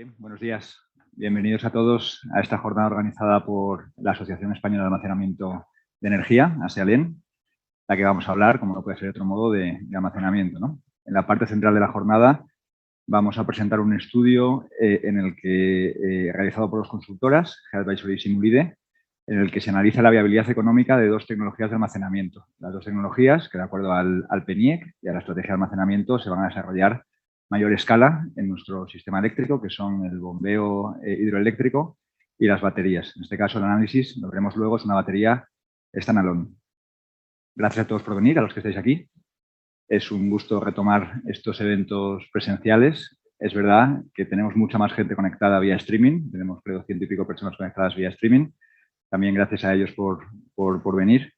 Bien, buenos días. Bienvenidos a todos a esta jornada organizada por la Asociación Española de Almacenamiento de Energía, ASEALEN, la que vamos a hablar, como no puede ser de otro modo, de almacenamiento, ¿no? En la parte central de la jornada vamos a presentar un estudio en el que, realizado por dos consultoras, Geadvisory y Simulide, en el que se analiza la viabilidad económica de dos tecnologías de almacenamiento. Las dos tecnologías, que de acuerdo al PNIEC y a la estrategia de almacenamiento, se van a desarrollar mayor escala en nuestro sistema eléctrico, que son el bombeo hidroeléctrico y las baterías. En este caso, el análisis, lo veremos luego, es una batería standalone. Gracias a todos por venir, a los que estáis aquí. Es un gusto retomar estos eventos presenciales. Es verdad que tenemos mucha más gente conectada vía streaming. Tenemos, creo, 100 y pico personas conectadas vía streaming. También gracias a ellos por venir.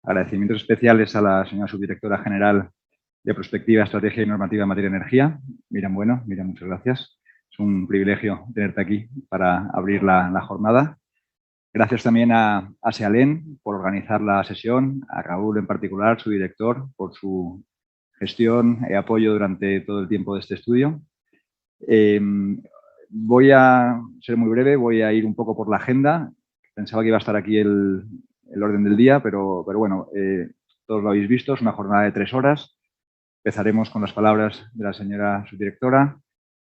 Agradecimientos especiales a la señora subdirectora general de Prospectiva, Estrategia y Normativa en materia de energía. Miriam Bueno, Miriam, muchas gracias. Es un privilegio tenerte aquí para abrir la jornada. Gracias también a ASEALEN por organizar la sesión, a Raúl en particular, su director, por su gestión y apoyo durante todo el tiempo de este estudio. Voy a ser muy breve, voy a ir un poco por la agenda. Pensaba que iba a estar aquí el orden del día, pero bueno, todos lo habéis visto, es una jornada de 3 horas. Empezaremos con las palabras de la señora subdirectora.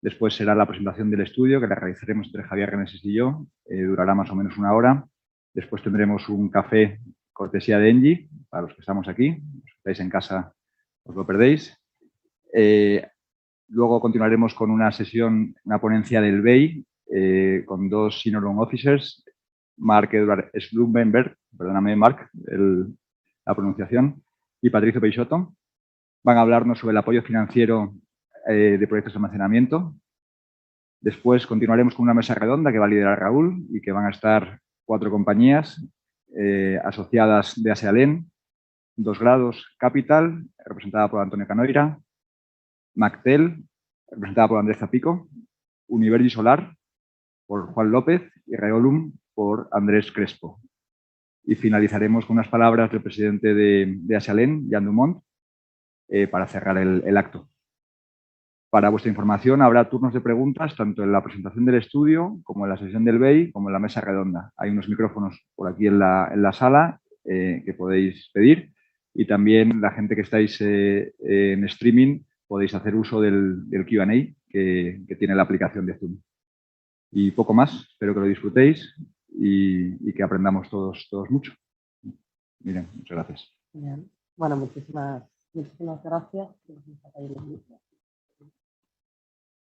Después será la presentación del estudio, que la realizaremos entre Javier Reneses y yo. Durará más o menos 1 hora. Después tendremos un café cortesía de Engie, para los que estamos aquí. Los que estáis en casa, os lo perdéis. Luego continuaremos con una sesión, una ponencia del BEI, con dos Senior Loan Officers, Mark Edward Slumbenberg, perdóname Mark, la pronunciación, y Patricio Peixoto. Van a hablarnos sobre el apoyo financiero de proyectos de almacenamiento. Después continuaremos con una mesa redonda que va a liderar Raúl y que van a estar 4 compañías asociadas de ASEALEN, 2 grados Capital, representada por Antonio Canoira, Mactel, representada por Andrés Zapico, Univergi Solar, por Juan López, y Reolum, por Andrés Crespo. Y finalizaremos con unas palabras del presidente de ASEALEN, Jan Dumont, para cerrar el acto. Para vuestra información, habrá turnos de preguntas tanto en la presentación del estudio como en la sesión del BEI, como en la mesa redonda. Hay unos micrófonos por aquí en la sala que podéis pedir, y también la gente que estáis en streaming podéis hacer uso del Q&A que tiene la aplicación de Zoom. Y poco más, espero que lo disfrutéis y que aprendamos todos mucho. Miren, muchas gracias. Bien. Bueno, muchísimas gracias.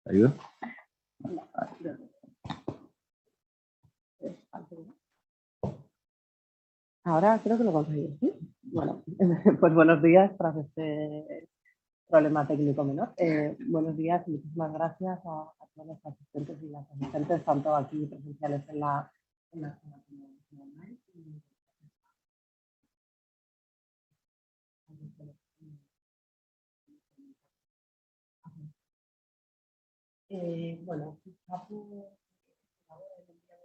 ¿Te ayudo? Ahora creo que lo conseguí, ¿sí? Bueno, pues buenos días tras este problema técnico menor. Buenos días y muchísimas gracias a todos los asistentes y las asistentes, tanto aquí presenciales en la zona como online. Bueno, quizá por el día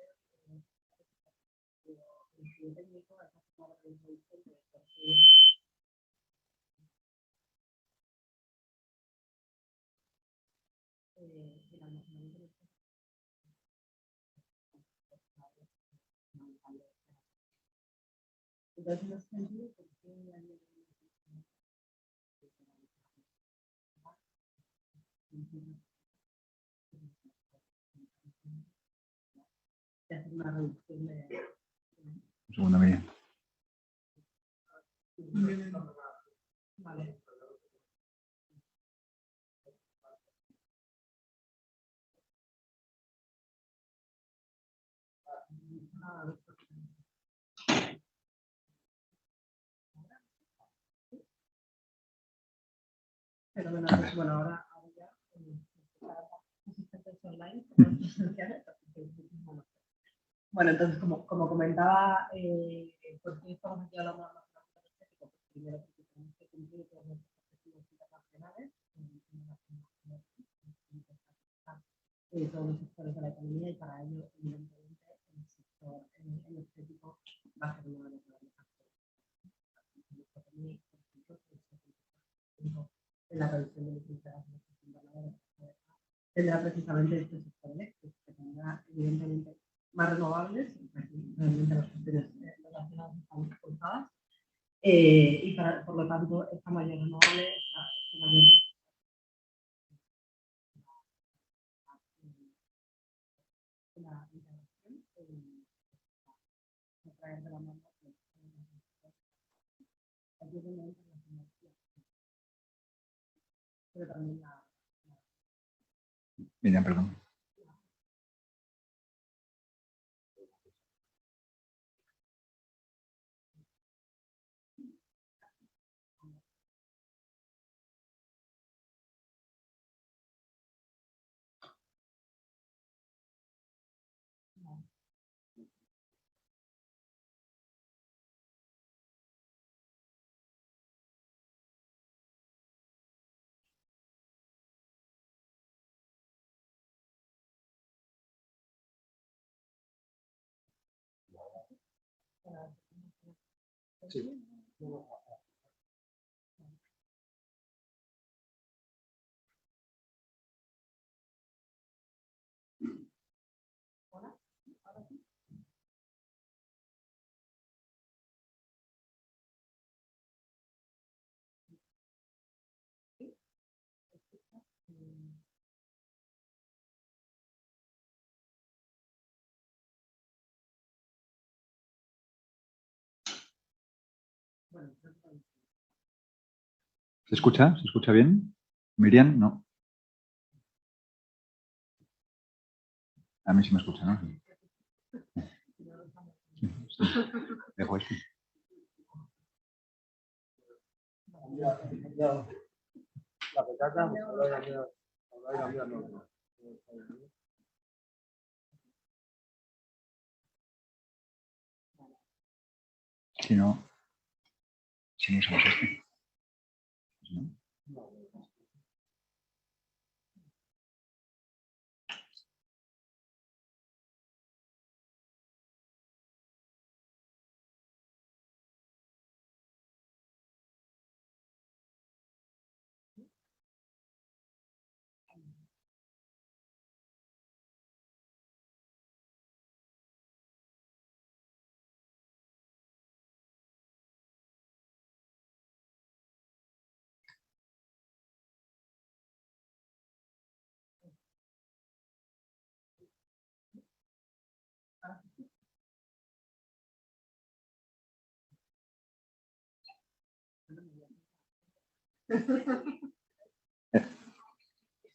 de hoy, el estudio técnico es una introducción de por qué el almacenamiento de entonces, en ese sentido, ¿por qué añadir hacer una reducción de... Un segundo, Miriam. Vale. Pero bueno, ahora ya asistentes online, bueno, entonces, como comentaba, ¿por qué estamos aquí hablando de almacenamiento energético? Pues primero porque tenemos que cumplir con los objetivos internacionales, todos los sectores de la economía, y para ello, evidentemente, el sector energético va a ser uno de los grandes actores. En la reducción de emisiones de gases de efecto invernadero tendrá precisamente este sector eléctrico. las renovables, realmente las cuestiones relacionadas están pulsadas, y por lo tanto esta mayor renovable, esta mayor la integración a través de la mano pero también Miriam, perdón. Sí. ¿Se escucha? ¿Se escucha bien? Miriam, no. A mí sí me escucha, ¿no? Sí. Dejo esto. La petaca, habrá cambiado. Si no usamos este. ¿No?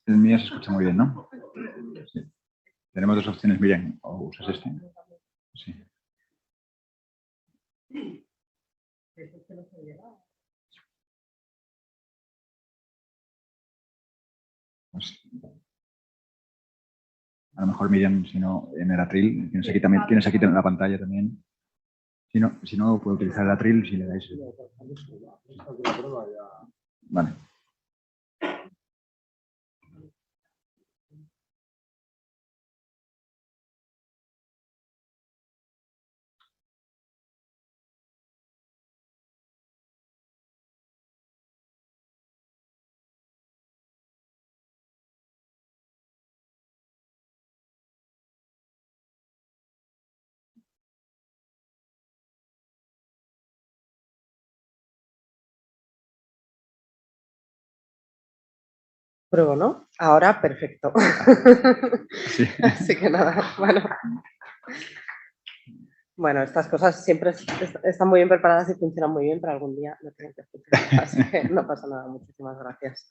El mío se escucha muy bien, ¿no? Sí. Tenemos dos opciones, Miriam. O usas este. Sí. Pues, a lo mejor Miriam, si no, en el atril, tienes aquí en la pantalla también. Si no, puedo utilizar el atril si le dais. Vale. pruebo, ¿no? Ahora, perfecto. Sí. Así que nada, bueno, estas cosas siempre están muy bien preparadas y funcionan muy bien, pero algún día no tienen que funcionar, así que no pasa nada. Muchísimas gracias.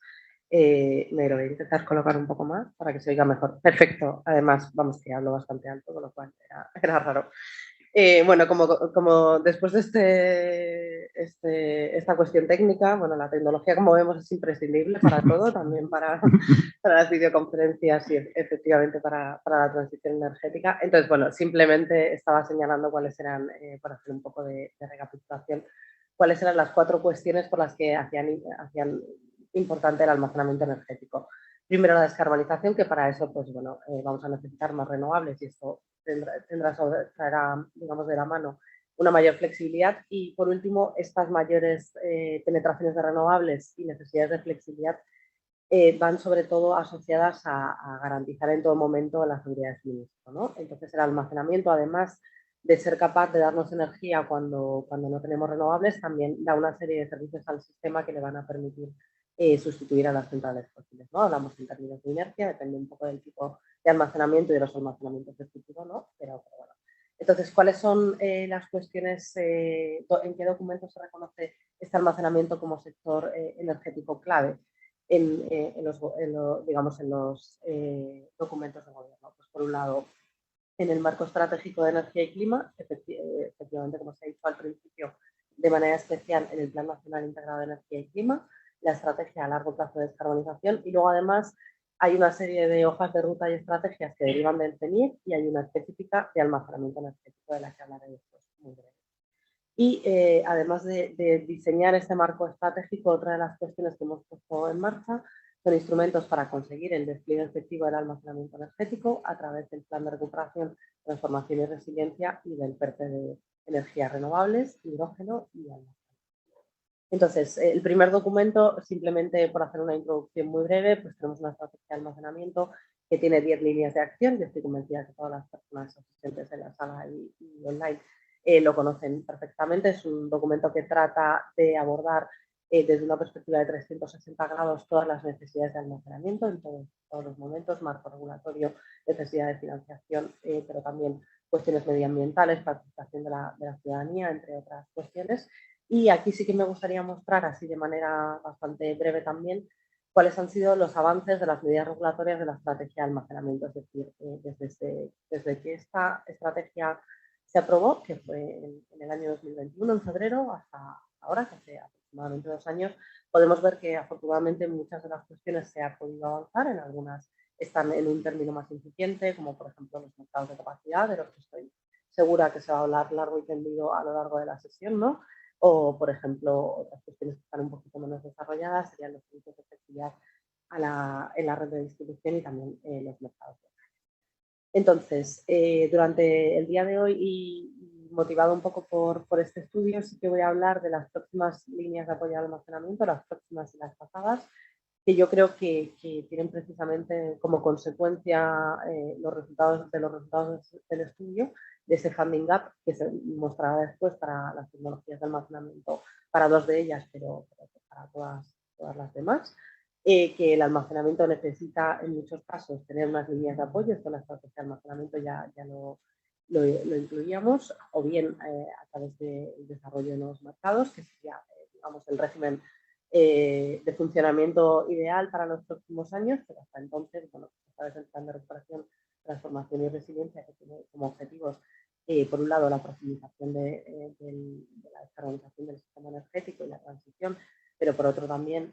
Me lo voy a intentar colocar un poco más para que se oiga mejor. Perfecto. Además, vamos, que hablo bastante alto, con lo cual era raro. Bueno, como después de esta cuestión técnica, bueno, la tecnología, como vemos, es imprescindible para todo, también para las videoconferencias y efectivamente para la transición energética. Entonces, bueno, simplemente estaba señalando cuáles eran, para hacer un poco de recapitulación, cuáles eran las 4 cuestiones por las que hacían importante el almacenamiento energético. Primero, la descarbonización, que para eso, pues bueno, vamos a necesitar más renovables y esto traerá, digamos, de la mano una mayor flexibilidad. Y por último, estas mayores penetraciones de renovables y necesidades de flexibilidad van sobre todo asociadas a garantizar en todo momento la seguridad de suministro, ¿no? Entonces el almacenamiento, además de ser capaz de darnos energía cuando no tenemos renovables, también da una serie de servicios al sistema que le van a permitir sustituir a las centrales fósiles, ¿no? Hablamos en términos de inercia, depende un poco del tipo de almacenamiento y de los almacenamientos de futuro, ¿no? Pero bueno. Entonces, ¿cuáles son las cuestiones, en qué documentos se reconoce este almacenamiento como sector energético clave en los documentos de gobierno? Pues por un lado, en el marco estratégico de energía y clima, efectivamente, como se ha dicho al principio, de manera especial en el Plan Nacional Integrado de Energía y Clima, la estrategia a largo plazo de descarbonización y luego además hay una serie de hojas de ruta y estrategias que derivan del CENIEC y hay una específica de almacenamiento energético de la que hablaré después muy breve. Y además de diseñar este marco estratégico, otra de las cuestiones que hemos puesto en marcha son instrumentos para conseguir el despliegue efectivo del almacenamiento energético a través del Plan de Recuperación, Transformación y Resiliencia y del PERTE de energías renovables, hidrógeno y almacenamiento. Entonces, el primer documento, simplemente por hacer una introducción muy breve, pues tenemos una estrategia de almacenamiento que tiene 10 líneas de acción. Yo estoy convencida que todas las personas asistentes en la sala y online lo conocen perfectamente. Es un documento que trata de abordar desde una perspectiva de 360 grados todas las necesidades de almacenamiento en todos los momentos, marco regulatorio, necesidad de financiación, pero también cuestiones medioambientales, participación de la ciudadanía, entre otras cuestiones. Y aquí sí que me gustaría mostrar, así de manera bastante breve también, cuáles han sido los avances de las medidas regulatorias de la estrategia de almacenamiento. Es decir, desde que esta estrategia se aprobó, que fue en el año 2021, en febrero, hasta ahora, que hace aproximadamente 2 años, podemos ver que afortunadamente muchas de las cuestiones se ha podido avanzar, en algunas están en un término más incipiente, como por ejemplo los mercados de capacidad, de los que estoy segura que se va a hablar largo y tendido a lo largo de la sesión, ¿no? O, por ejemplo, otras cuestiones que están un poquito menos desarrolladas serían los servicios de efectividad en la red de distribución y también los mercados locales. Entonces, durante el día de hoy y motivado un poco por este estudio, sí que voy a hablar de las próximas líneas de apoyo al almacenamiento, las próximas y las pasadas, que yo creo que tienen precisamente como consecuencia los resultados del estudio, de ese funding gap que se mostrará después para las tecnologías de almacenamiento, para 2 de ellas, pero para todas las demás, que el almacenamiento necesita en muchos casos tener unas líneas de apoyo. Esto en la estrategia de almacenamiento ya lo incluíamos, o bien a través del desarrollo de nuevos mercados, que sería digamos, el régimen de funcionamiento ideal para los próximos años, pero hasta entonces, bueno, a través del Plan de Recuperación, Transformación y Resiliencia, que tiene como objetivos, por un lado, la profundización de la descarbonización del sistema energético y la transición, pero por otro también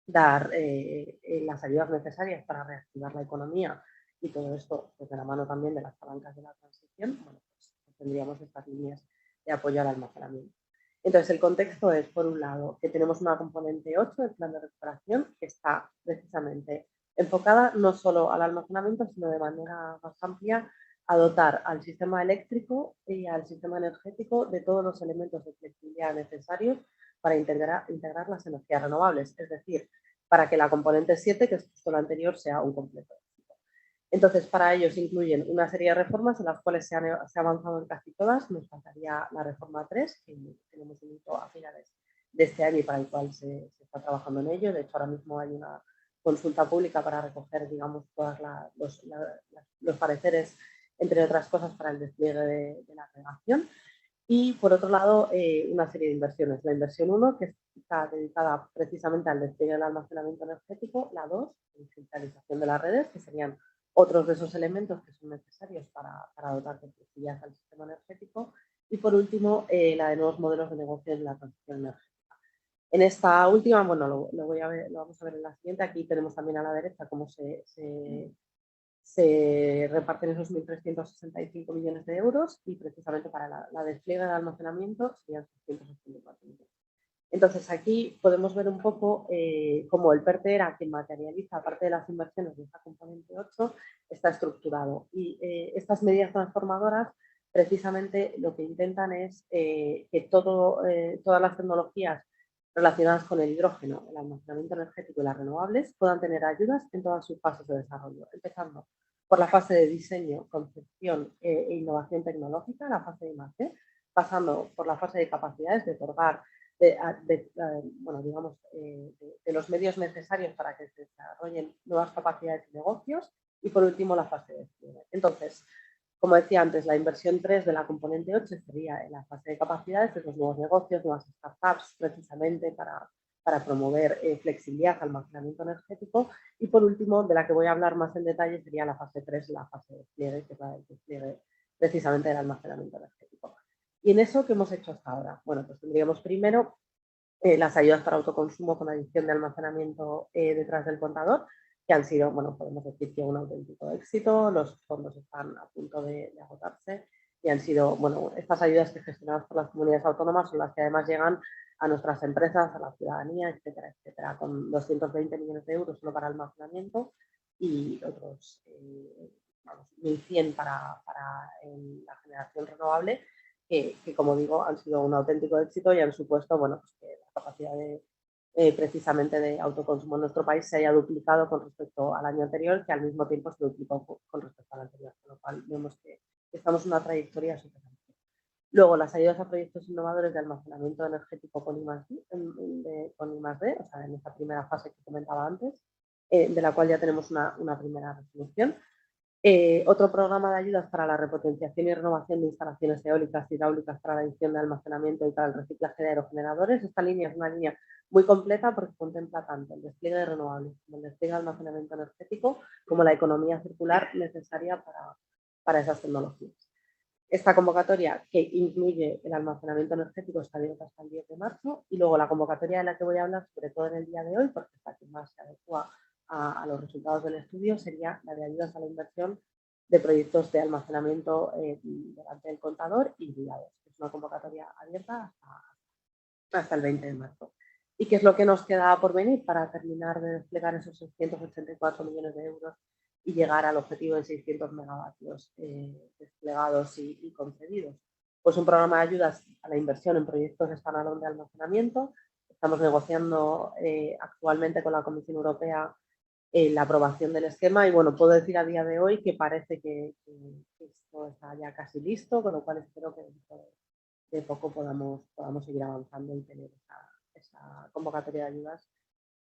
dar las ayudas necesarias para reactivar la economía y todo esto, pues de la mano también de las palancas de la transición, bueno, pues tendríamos estas líneas de apoyo al almacenamiento. Entonces, el contexto es, por un lado, que tenemos una componente 8 del plan de recuperación que está precisamente enfocada no solo al almacenamiento, sino de manera más amplia a dotar al sistema eléctrico y al sistema energético de todos los elementos de flexibilidad necesarios para integrar las energías renovables, es decir, para que la componente 7, que es justo la anterior, sea un completo. Entonces, para ello se incluyen una serie de reformas en las cuales se ha avanzado en casi todas. Nos faltaría la reforma 3, que tenemos un hito a finales de este año y para el cual se está trabajando en ello. De hecho, ahora mismo hay una consulta pública para recoger, digamos, todos los pareceres, entre otras cosas, para el despliegue de la redacción. Y, por otro lado, una serie de inversiones. La inversión 1, que está dedicada precisamente al despliegue del almacenamiento energético. La 2, digitalización de las redes, que serían otros de esos elementos que son necesarios para dotar de flexibilidad al sistema energético. Y, por último, la de nuevos modelos de negocio en la transición energética. En esta última, bueno, lo vamos a ver en la siguiente. Aquí tenemos también a la derecha cómo se reparten esos 1.365 millones de euros y precisamente para la despliegue de almacenamiento serían 684 millones. Entonces aquí podemos ver un poco cómo el PERTE era quien materializa, aparte de las inversiones de esta componente 8, está estructurado. Y estas medidas transformadoras precisamente lo que intentan es que todas las tecnologías relacionadas con el hidrógeno, el almacenamiento energético y las renovables puedan tener ayudas en todas sus fases de desarrollo, empezando por la fase de diseño, concepción e innovación tecnológica, la fase de I+D, pasando por la fase de capacidades de otorgar de los medios necesarios para que se desarrollen nuevas capacidades y negocios, y por último la fase de despliegue. Entonces, como decía antes, la inversión 3 de la componente 8 sería en la fase de capacidades de los nuevos negocios, nuevas startups, precisamente para promover flexibilidad, almacenamiento energético. Y por último, de la que voy a hablar más en detalle, sería la fase 3, la fase de despliegue, que es la del despliegue precisamente del almacenamiento energético. ¿Y en eso qué hemos hecho hasta ahora? Bueno, pues tendríamos primero las ayudas para autoconsumo con adición de almacenamiento detrás del contador, que han sido, bueno, podemos decir que un auténtico éxito, los fondos están a punto de agotarse y han sido, bueno, estas ayudas que gestionadas por las comunidades autónomas son las que además llegan a nuestras empresas, a la ciudadanía, etcétera, etcétera, con 220 millones de euros solo para almacenamiento y otros 1.100 para la generación renovable, que, como digo, han sido un auténtico éxito y han supuesto, bueno, pues que la capacidad precisamente de autoconsumo en nuestro país se haya duplicado con respecto al año anterior, que al mismo tiempo se duplicó con respecto al anterior, con lo cual vemos que estamos en una trayectoria súper amplia. Luego, las ayudas a proyectos innovadores de almacenamiento energético con I+D, o sea, en esta primera fase que comentaba antes, de la cual ya tenemos una primera resolución. Otro programa de ayudas para la repotenciación y renovación de instalaciones eólicas y hidráulicas para la adición de almacenamiento y para el reciclaje de aerogeneradores. Esta línea es una línea muy completa porque contempla tanto el despliegue de renovables como el despliegue de almacenamiento energético como la economía circular necesaria para esas tecnologías. Esta convocatoria, que incluye el almacenamiento energético, está abierta hasta el 10 de marzo y luego la convocatoria de la que voy a hablar, sobre todo en el día de hoy, porque es la que más se adecua a los resultados del estudio, sería la de ayudas a la inversión de proyectos de almacenamiento delante del contador y guiados. Es una convocatoria abierta hasta el 20 de marzo. ¿Y qué es lo que nos queda por venir para terminar de desplegar esos 684 millones de euros y llegar al objetivo de 600 megavatios desplegados y concedidos? Pues un programa de ayudas a la inversión en proyectos standalone de almacenamiento. Estamos negociando actualmente con la Comisión Europea la aprobación del esquema y bueno, puedo decir a día de hoy que parece que esto está ya casi listo, con lo cual espero que dentro de poco podamos seguir avanzando y tener esa convocatoria de ayudas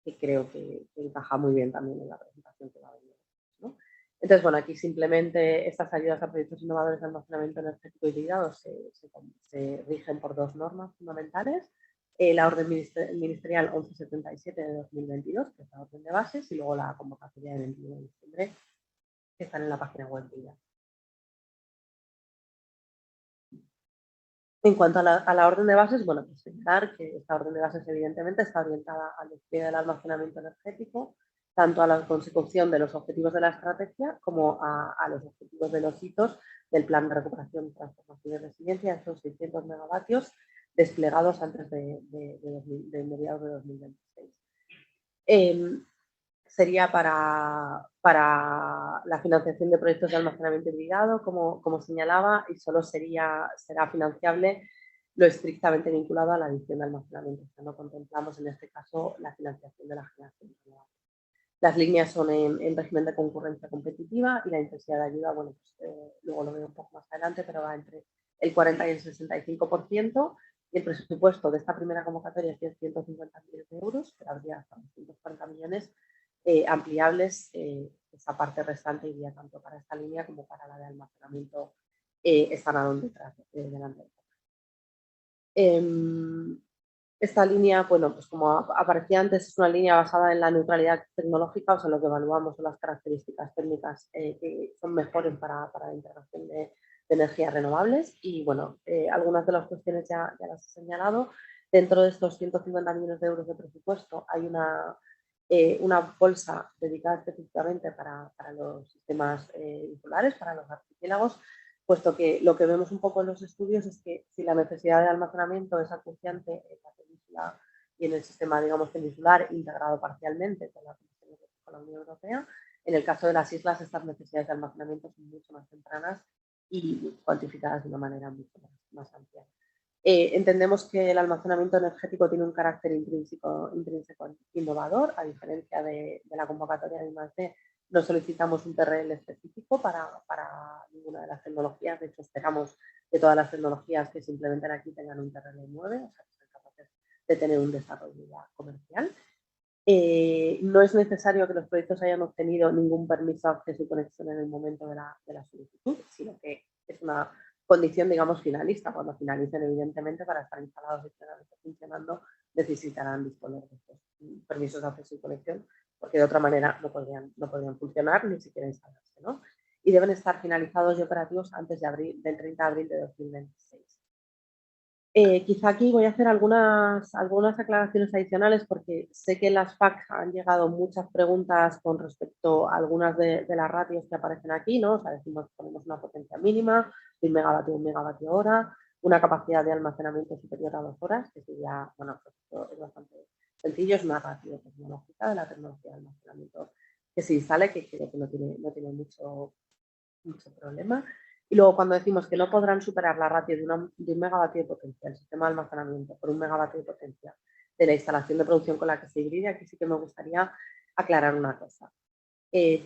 que creo que encaja muy bien también en la presentación que va a venir, ¿no? Entonces, bueno, aquí simplemente estas ayudas a proyectos innovadores de almacenamiento energético y ligados se rigen por dos normas fundamentales. La orden ministerial 1177 de 2022, que es la orden de bases, y luego la convocatoria de 21 de diciembre, que están en la página web de ella. En cuanto a la orden de bases, bueno, pues señalar que esta orden de bases evidentemente está orientada al despliegue del almacenamiento energético, tanto a la consecución de los objetivos de la estrategia como a los objetivos de los hitos del plan de recuperación, transformación y resiliencia, estos 600 megavatios desplegados antes de mediados de 2026. Sería para la financiación de proyectos de almacenamiento hibridado, como señalaba, y solo será financiable lo estrictamente vinculado a la adición de almacenamiento. O sea, no contemplamos en este caso la financiación de la generación renovable. Las líneas son en régimen de concurrencia competitiva y la intensidad de ayuda, bueno, pues, luego lo veo un poco más adelante, pero va entre el 40 y el 65%. Y el presupuesto de esta primera convocatoria es de 150 millones de euros, que habría hasta 240 millones ampliables. Esa parte restante iría tanto para esta línea como para la de almacenamiento standalone detrás, delante. Esta línea, bueno, pues como aparecía antes, es una línea basada en la neutralidad tecnológica, o sea, lo que evaluamos son las características técnicas que son mejores para la integración de energías renovables. Y bueno, algunas de las cuestiones ya las he señalado. Dentro de estos 150 millones de euros de presupuesto hay una bolsa dedicada específicamente para los sistemas insulares, para los archipiélagos, puesto que lo que vemos un poco en los estudios es que si la necesidad de almacenamiento es acuciante en la península y en el sistema, digamos, peninsular, integrado parcialmente con la Unión Europea, en el caso de las islas, estas necesidades de almacenamiento son mucho más tempranas y cuantificadas de una manera mucho más amplia. Entendemos que el almacenamiento energético tiene un carácter intrínseco innovador, a diferencia de la convocatoria de I+D. No solicitamos un TRL específico para ninguna de las tecnologías. De hecho, esperamos que todas las tecnologías que se implementen aquí tengan un TRL 9, o sea, que sean capaces de tener un desarrollo ya comercial. No es necesario que los proyectos hayan obtenido ningún permiso de acceso y conexión en el momento de la solicitud, sino que es una condición, digamos, finalista. Cuando finalicen, evidentemente, para estar instalados y funcionando, necesitarán disponer de estos permisos de acceso y conexión, porque de otra manera no podrían funcionar ni siquiera instalarse, ¿no? Y deben estar finalizados y operativos antes del 30 de abril de 2026. Quizá aquí voy a hacer algunas aclaraciones adicionales porque sé que en las PAC han llegado muchas preguntas con respecto a algunas de las ratios que aparecen aquí, ¿no? O sea, ponemos una potencia mínima de 1 megavatio a 1 megavatio hora, una capacidad de almacenamiento superior a 2 horas, que sería, bueno, pues esto es bastante sencillo, es una ratio tecnológica de la tecnología de almacenamiento que se instale, que creo que no tiene mucho problema. Y luego cuando decimos que no podrán superar la ratio de 1 megavatio de potencia del sistema de almacenamiento por 1 megavatio de potencia de la instalación de producción con la que se hibride, aquí sí que me gustaría aclarar una cosa.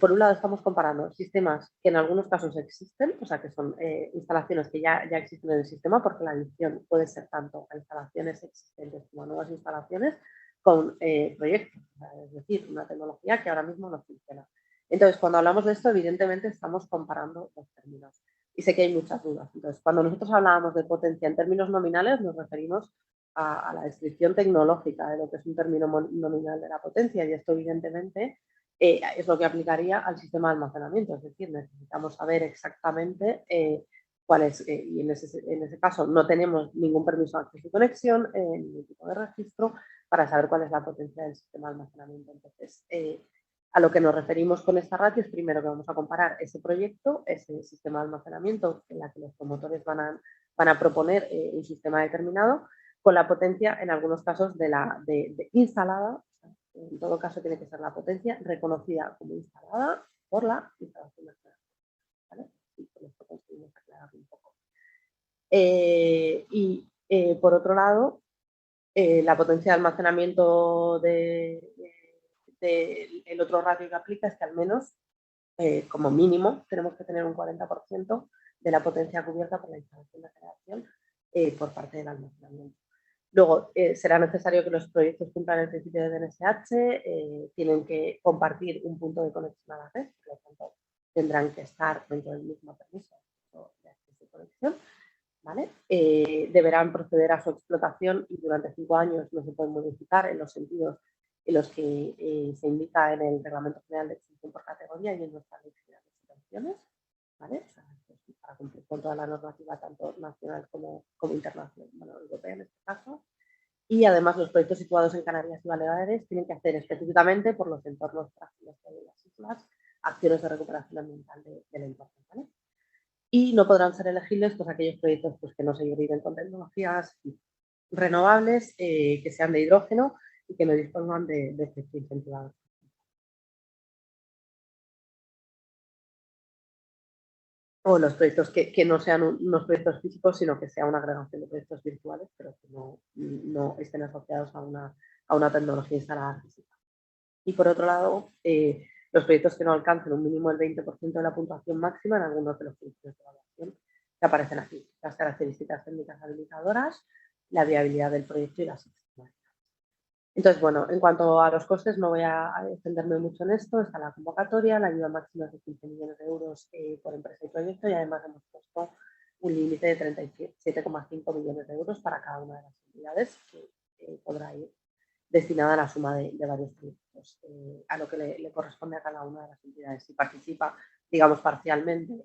Por un lado estamos comparando sistemas que en algunos casos existen, o sea que son instalaciones que ya existen en el sistema, porque la adición puede ser tanto a instalaciones existentes como a nuevas instalaciones con proyectos, o sea, es decir, una tecnología que ahora mismo no funciona. Entonces, cuando hablamos de esto, evidentemente estamos comparando los términos. Y sé que hay muchas dudas. Entonces, cuando nosotros hablábamos de potencia en términos nominales, nos referimos a la descripción tecnológica de lo que es un término nominal de la potencia. Y esto, evidentemente, es lo que aplicaría al sistema de almacenamiento. Es decir, necesitamos saber exactamente cuál es, y en ese caso no tenemos ningún permiso de acceso y conexión, ningún tipo de registro, para saber cuál es la potencia del sistema de almacenamiento. Entonces, a lo que nos referimos con esta ratio es primero que vamos a comparar ese proyecto, ese sistema de almacenamiento en la que los promotores van a proponer un sistema determinado, con la potencia, en algunos casos, de instalada. En todo caso, tiene que ser la potencia reconocida como instalada por la instalación nacional. ¿Vale? Y con esto conseguimos aclarar un poco. Por otro lado, la potencia de almacenamiento el otro ratio que aplica es que al menos, como mínimo, tenemos que tener un 40% de la potencia cubierta por la instalación de generación por parte del almacenamiento. Luego, será necesario que los proyectos cumplan el principio de DNSH, tienen que compartir un punto de conexión a la red, por lo tanto, tendrán que estar dentro del mismo permiso de acceso y conexión. ¿Vale? Deberán proceder a su explotación y durante 5 años no se pueden modificar en los sentidos en los que se indica en el Reglamento General de Extinción por Categoría y en nuestra Ley General de Subvenciones, ¿vale? O sea, para cumplir con toda la normativa, tanto nacional como internacional, bueno, europea en este caso. Y además los proyectos situados en Canarias y Baleares tienen que hacer específicamente por los entornos frágiles de las islas acciones de recuperación ambiental del entorno, ¿vale? Y no podrán ser elegibles pues, aquellos proyectos pues, que no se hibriden con tecnologías renovables, que sean de hidrógeno y que no dispongan de efecto incentivado. O los proyectos que no sean unos proyectos físicos, sino que sea una agregación de proyectos virtuales, pero que no estén asociados a una tecnología instalada física. Y por otro lado, los proyectos que no alcancen un mínimo del 20% de la puntuación máxima en algunos de los criterios de evaluación que aparecen aquí. Las características técnicas habilitadoras, la viabilidad del proyecto y las externalidades. Entonces, bueno, en cuanto a los costes, no voy a extenderme mucho en esto. Está la convocatoria, la ayuda máxima es de 15 millones de euros por empresa y proyecto, y además hemos puesto un límite de 37,5 millones de euros para cada una de las entidades que podrá ir destinada a la suma de varios proyectos, a lo que le corresponde a cada una de las entidades. Si participa, digamos, parcialmente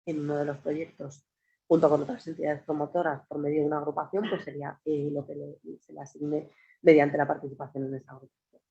en uno de los proyectos junto con otras entidades promotoras por medio de una agrupación, pues sería lo que se le asigne mediante la participación en esa agrupación.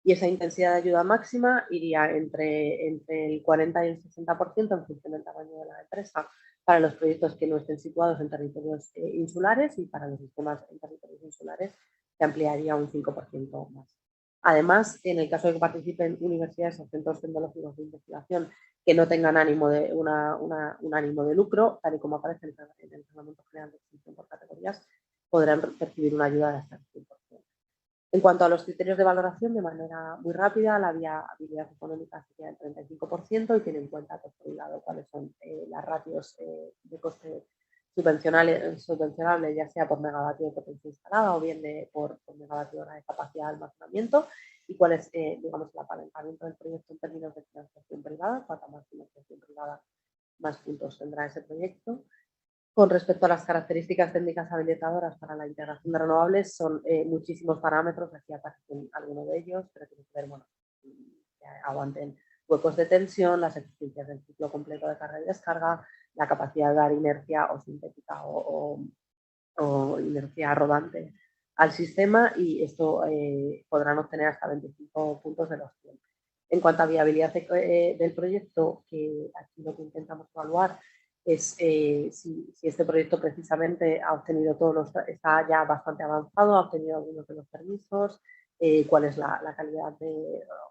Y esa intensidad de ayuda máxima iría entre el 40 y el 60% en función del tamaño de la empresa para los proyectos que no estén situados en territorios insulares, y para los sistemas en territorios insulares se ampliaría un 5% más. Además, en el caso de que participen universidades o centros tecnológicos de investigación que no tengan un ánimo de lucro, tal y como aparece en el Reglamento General de Extinción por categorías, podrán percibir una ayuda de hasta el 100%. En cuanto a los criterios de valoración, de manera muy rápida, la viabilidad económica sería del 35% y tiene en cuenta, por un lado, cuáles son las ratios de coste subvencionable, ya sea por megavatio de potencia instalada o bien por megavatio hora de capacidad de almacenamiento, y cuál es, digamos, el apalancamiento del proyecto en términos de financiación privada. Cuanta más financiación privada, más puntos tendrá ese proyecto. Con respecto a las características técnicas habilitadoras para la integración de renovables, son muchísimos parámetros, aquí aparecen algunos de ellos, pero tiene que ver, bueno, que aguanten huecos de tensión, las eficiencias del ciclo completo de carga y descarga, la capacidad de dar inercia o sintética o inercia rodante al sistema, y esto podrán obtener hasta 25 puntos de los 100. En cuanto a viabilidad del proyecto, que aquí lo que intentamos evaluar es si este proyecto precisamente ha obtenido está ya bastante avanzado, ha obtenido algunos de los permisos, cuál es la calidad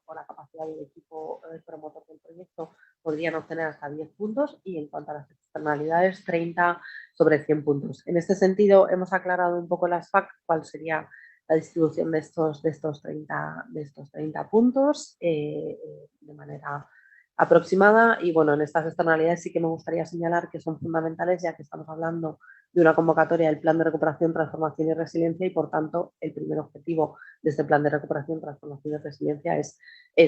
o la capacidad del equipo promotor del proyecto. Podrían obtener hasta 10 puntos, y en cuanto a las externalidades, 30 sobre 100 puntos. En este sentido, hemos aclarado un poco las FAC, cuál sería la distribución de estos 30 puntos de manera aproximada. Y bueno, en estas externalidades sí que me gustaría señalar que son fundamentales, ya que estamos hablando de una convocatoria del Plan de Recuperación, Transformación y Resiliencia, y por tanto el primer objetivo de este Plan de Recuperación, Transformación y Resiliencia es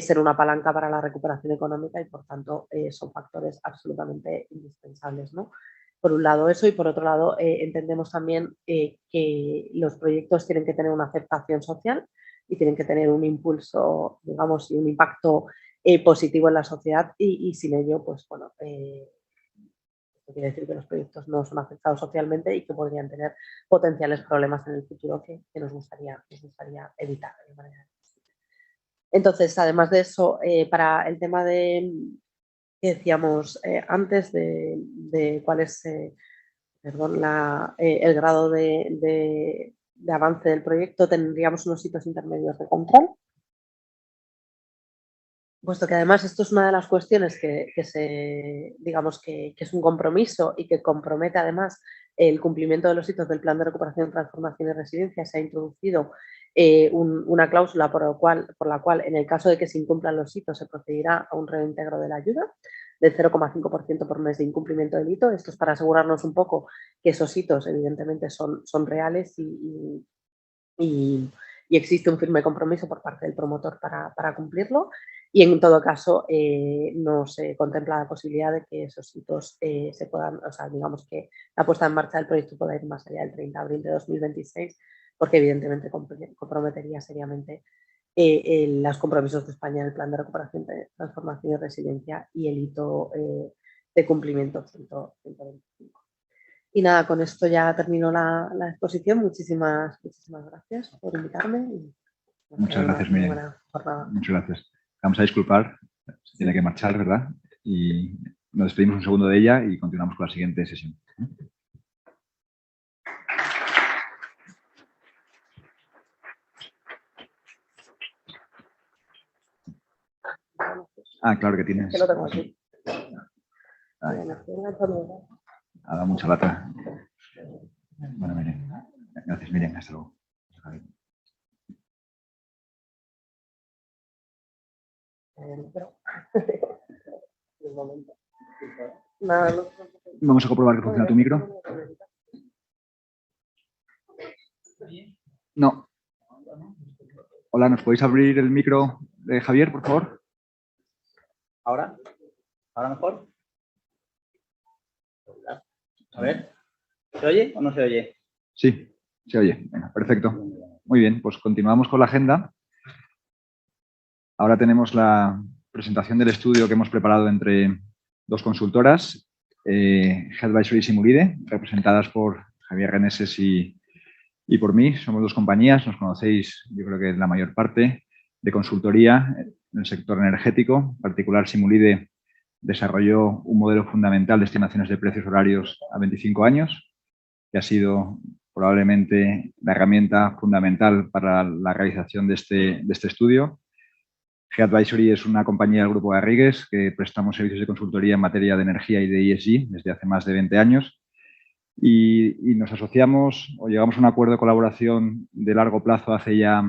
ser una palanca para la recuperación económica, y por tanto son factores absolutamente indispensables, ¿no? Por un lado eso, y por otro lado entendemos también que los proyectos tienen que tener una aceptación social y tienen que tener un impulso, digamos, y un impacto positivo en la sociedad, y sin ello, pues bueno, esto quiere decir que los proyectos no son aceptados socialmente y que podrían tener potenciales problemas en el futuro que nos gustaría evitar de manera. Entonces, además de eso, para el tema de que decíamos antes de cuál es el grado de avance del proyecto, tendríamos unos hitos intermedios de control. Puesto que además esto es una de las cuestiones digamos que es un compromiso y que compromete además el cumplimiento de los hitos del Plan de Recuperación, Transformación y Resiliencia, se ha introducido una cláusula por la cual en el caso de que se incumplan los hitos se procederá a un reintegro de la ayuda del 0,5% por mes de incumplimiento del hito. Esto es para asegurarnos un poco que esos hitos evidentemente son reales y existe un firme compromiso por parte del promotor para cumplirlo, y en todo caso no se contempla la posibilidad de que esos hitos se puedan, o sea, digamos que la puesta en marcha del proyecto pueda ir más allá del 30 de abril de 2026, porque evidentemente comprometería seriamente los compromisos de España en el Plan de Recuperación, Transformación y Resiliencia y el hito de cumplimiento 125. Y nada, con esto ya termino la exposición. Muchísimas gracias por invitarme. Muchas gracias, Miriam. Muchas gracias. Vamos a disculpar, se tiene que marchar, ¿verdad? Y nos despedimos un segundo de ella y continuamos con la siguiente sesión. Ah, claro que tienes. Que lo tengo aquí. Ha dado mucha lata. Bueno, Miriam. Gracias, Miriam. Hasta luego. Vamos a comprobar que funciona tu micro. No. Hola, ¿nos podéis abrir el micro de Javier, por favor? ¿Ahora? ¿Ahora mejor? A ver, ¿se oye o no se oye? Sí, se oye. Venga, perfecto. Muy bien, pues continuamos con la agenda. Ahora tenemos la presentación del estudio que hemos preparado entre dos consultoras, Headvisory y Simulide, representadas por Javier Reneses y por mí. Somos dos compañías, nos conocéis, yo creo que la mayor parte, de consultoría en el sector energético. En particular, Simulide desarrolló un modelo fundamental de estimaciones de precios horarios a 25 años, que ha sido probablemente la herramienta fundamental para la realización de este estudio. G-Advisory es una compañía del Grupo Garrigues que prestamos servicios de consultoría en materia de energía y de ESG desde hace más de 20 años. Y nos asociamos o llegamos a un acuerdo de colaboración de largo plazo hace ya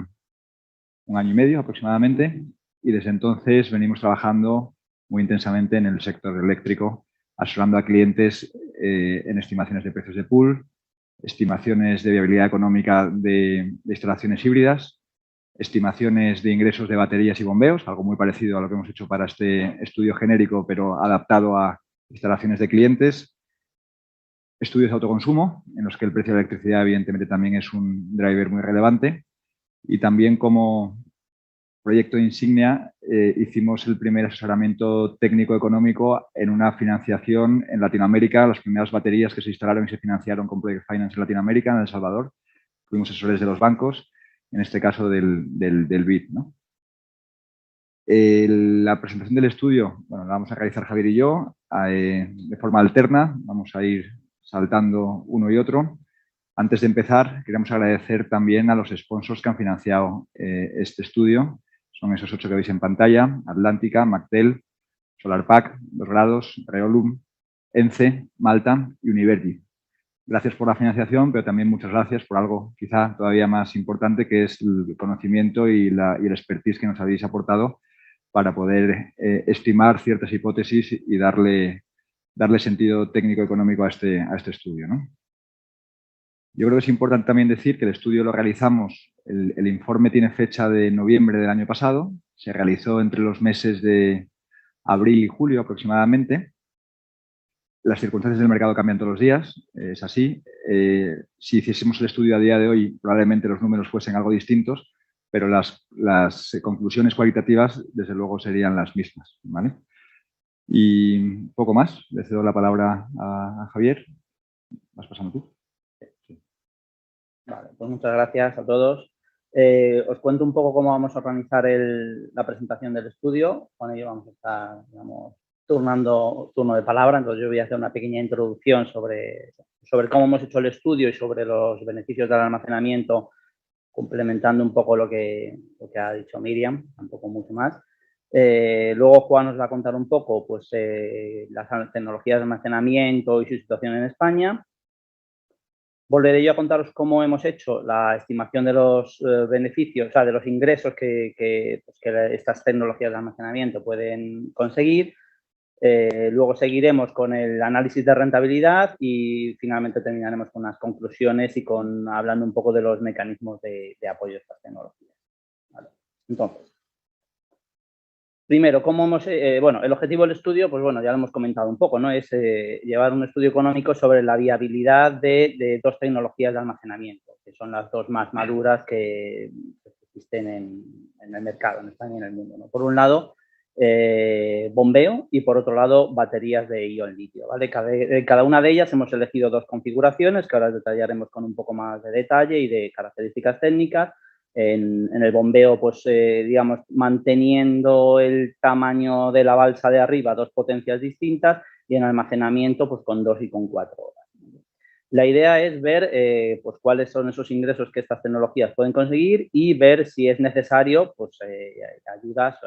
1 año y medio aproximadamente, y desde entonces venimos trabajando muy intensamente en el sector eléctrico, asesorando a clientes en estimaciones de precios de pool, estimaciones de viabilidad económica de instalaciones híbridas, estimaciones de ingresos de baterías y bombeos, algo muy parecido a lo que hemos hecho para este estudio genérico, pero adaptado a instalaciones de clientes, estudios de autoconsumo, en los que el precio de la electricidad evidentemente también es un driver muy relevante, y también como proyecto insignia hicimos el primer asesoramiento técnico-económico en una financiación en Latinoamérica, las primeras baterías que se instalaron y se financiaron con Project Finance en Latinoamérica, en El Salvador. Fuimos asesores de los bancos, en este caso del BID, ¿no? La presentación del estudio, bueno, la vamos a realizar Javier y yo de forma alterna, vamos a ir saltando uno y otro. Antes de empezar, queremos agradecer también a los sponsors que han financiado este estudio. Son esos 8 que veis en pantalla: Atlántica, Mactel, SolarPack, 2 Grados, Reolum, ENCE, Malta y Univerdi. Gracias por la financiación, pero también muchas gracias por algo quizá todavía más importante, que es el conocimiento y el expertise que nos habéis aportado para poder estimar ciertas hipótesis y darle sentido técnico-económico a este estudio, ¿no? Yo creo que es importante también decir que el estudio lo realizamos, el informe tiene fecha de noviembre del año pasado, se realizó entre los meses de abril y julio aproximadamente. Las circunstancias del mercado cambian todos los días, es así. Si hiciésemos el estudio a día de hoy, probablemente los números fuesen algo distintos, pero las conclusiones cualitativas, desde luego, serían las mismas, ¿vale? Y poco más. Le cedo la palabra a Javier. Vas pasando tú. Vale, pues muchas gracias a todos. Os cuento un poco cómo vamos a organizar la presentación del estudio. Con ello vamos a estar, digamos, turno de palabra. Entonces yo voy a hacer una pequeña introducción sobre cómo hemos hecho el estudio y sobre los beneficios del almacenamiento, complementando un poco lo que ha dicho Miriam, tampoco mucho más. Luego Juan nos va a contar un poco pues, las tecnologías de almacenamiento y su situación en España. Volveré yo a contaros cómo hemos hecho la estimación de los beneficios, o sea, de los ingresos que estas tecnologías de almacenamiento pueden conseguir. Luego seguiremos con el análisis de rentabilidad y finalmente terminaremos con unas conclusiones y hablando un poco de los mecanismos de apoyo a estas tecnologías. ¿Vale? Entonces, primero, el objetivo del estudio, pues bueno, ya lo hemos comentado un poco, ¿no? Es llevar un estudio económico sobre la viabilidad de 2 tecnologías de almacenamiento, que son las 2 más maduras que existen en el mercado, en España y en el mundo, ¿no? Por un lado, bombeo y por otro lado, baterías de ion litio, ¿vale? Cada una de ellas hemos elegido 2 configuraciones que ahora detallaremos con un poco más de detalle y de características técnicas. En el bombeo, pues, digamos, manteniendo el tamaño de la balsa de arriba, 2 potencias distintas, y en almacenamiento, pues, con 2 y con 4 horas. La idea es ver pues, cuáles son esos ingresos que estas tecnologías pueden conseguir y ver si es necesario pues, ayudas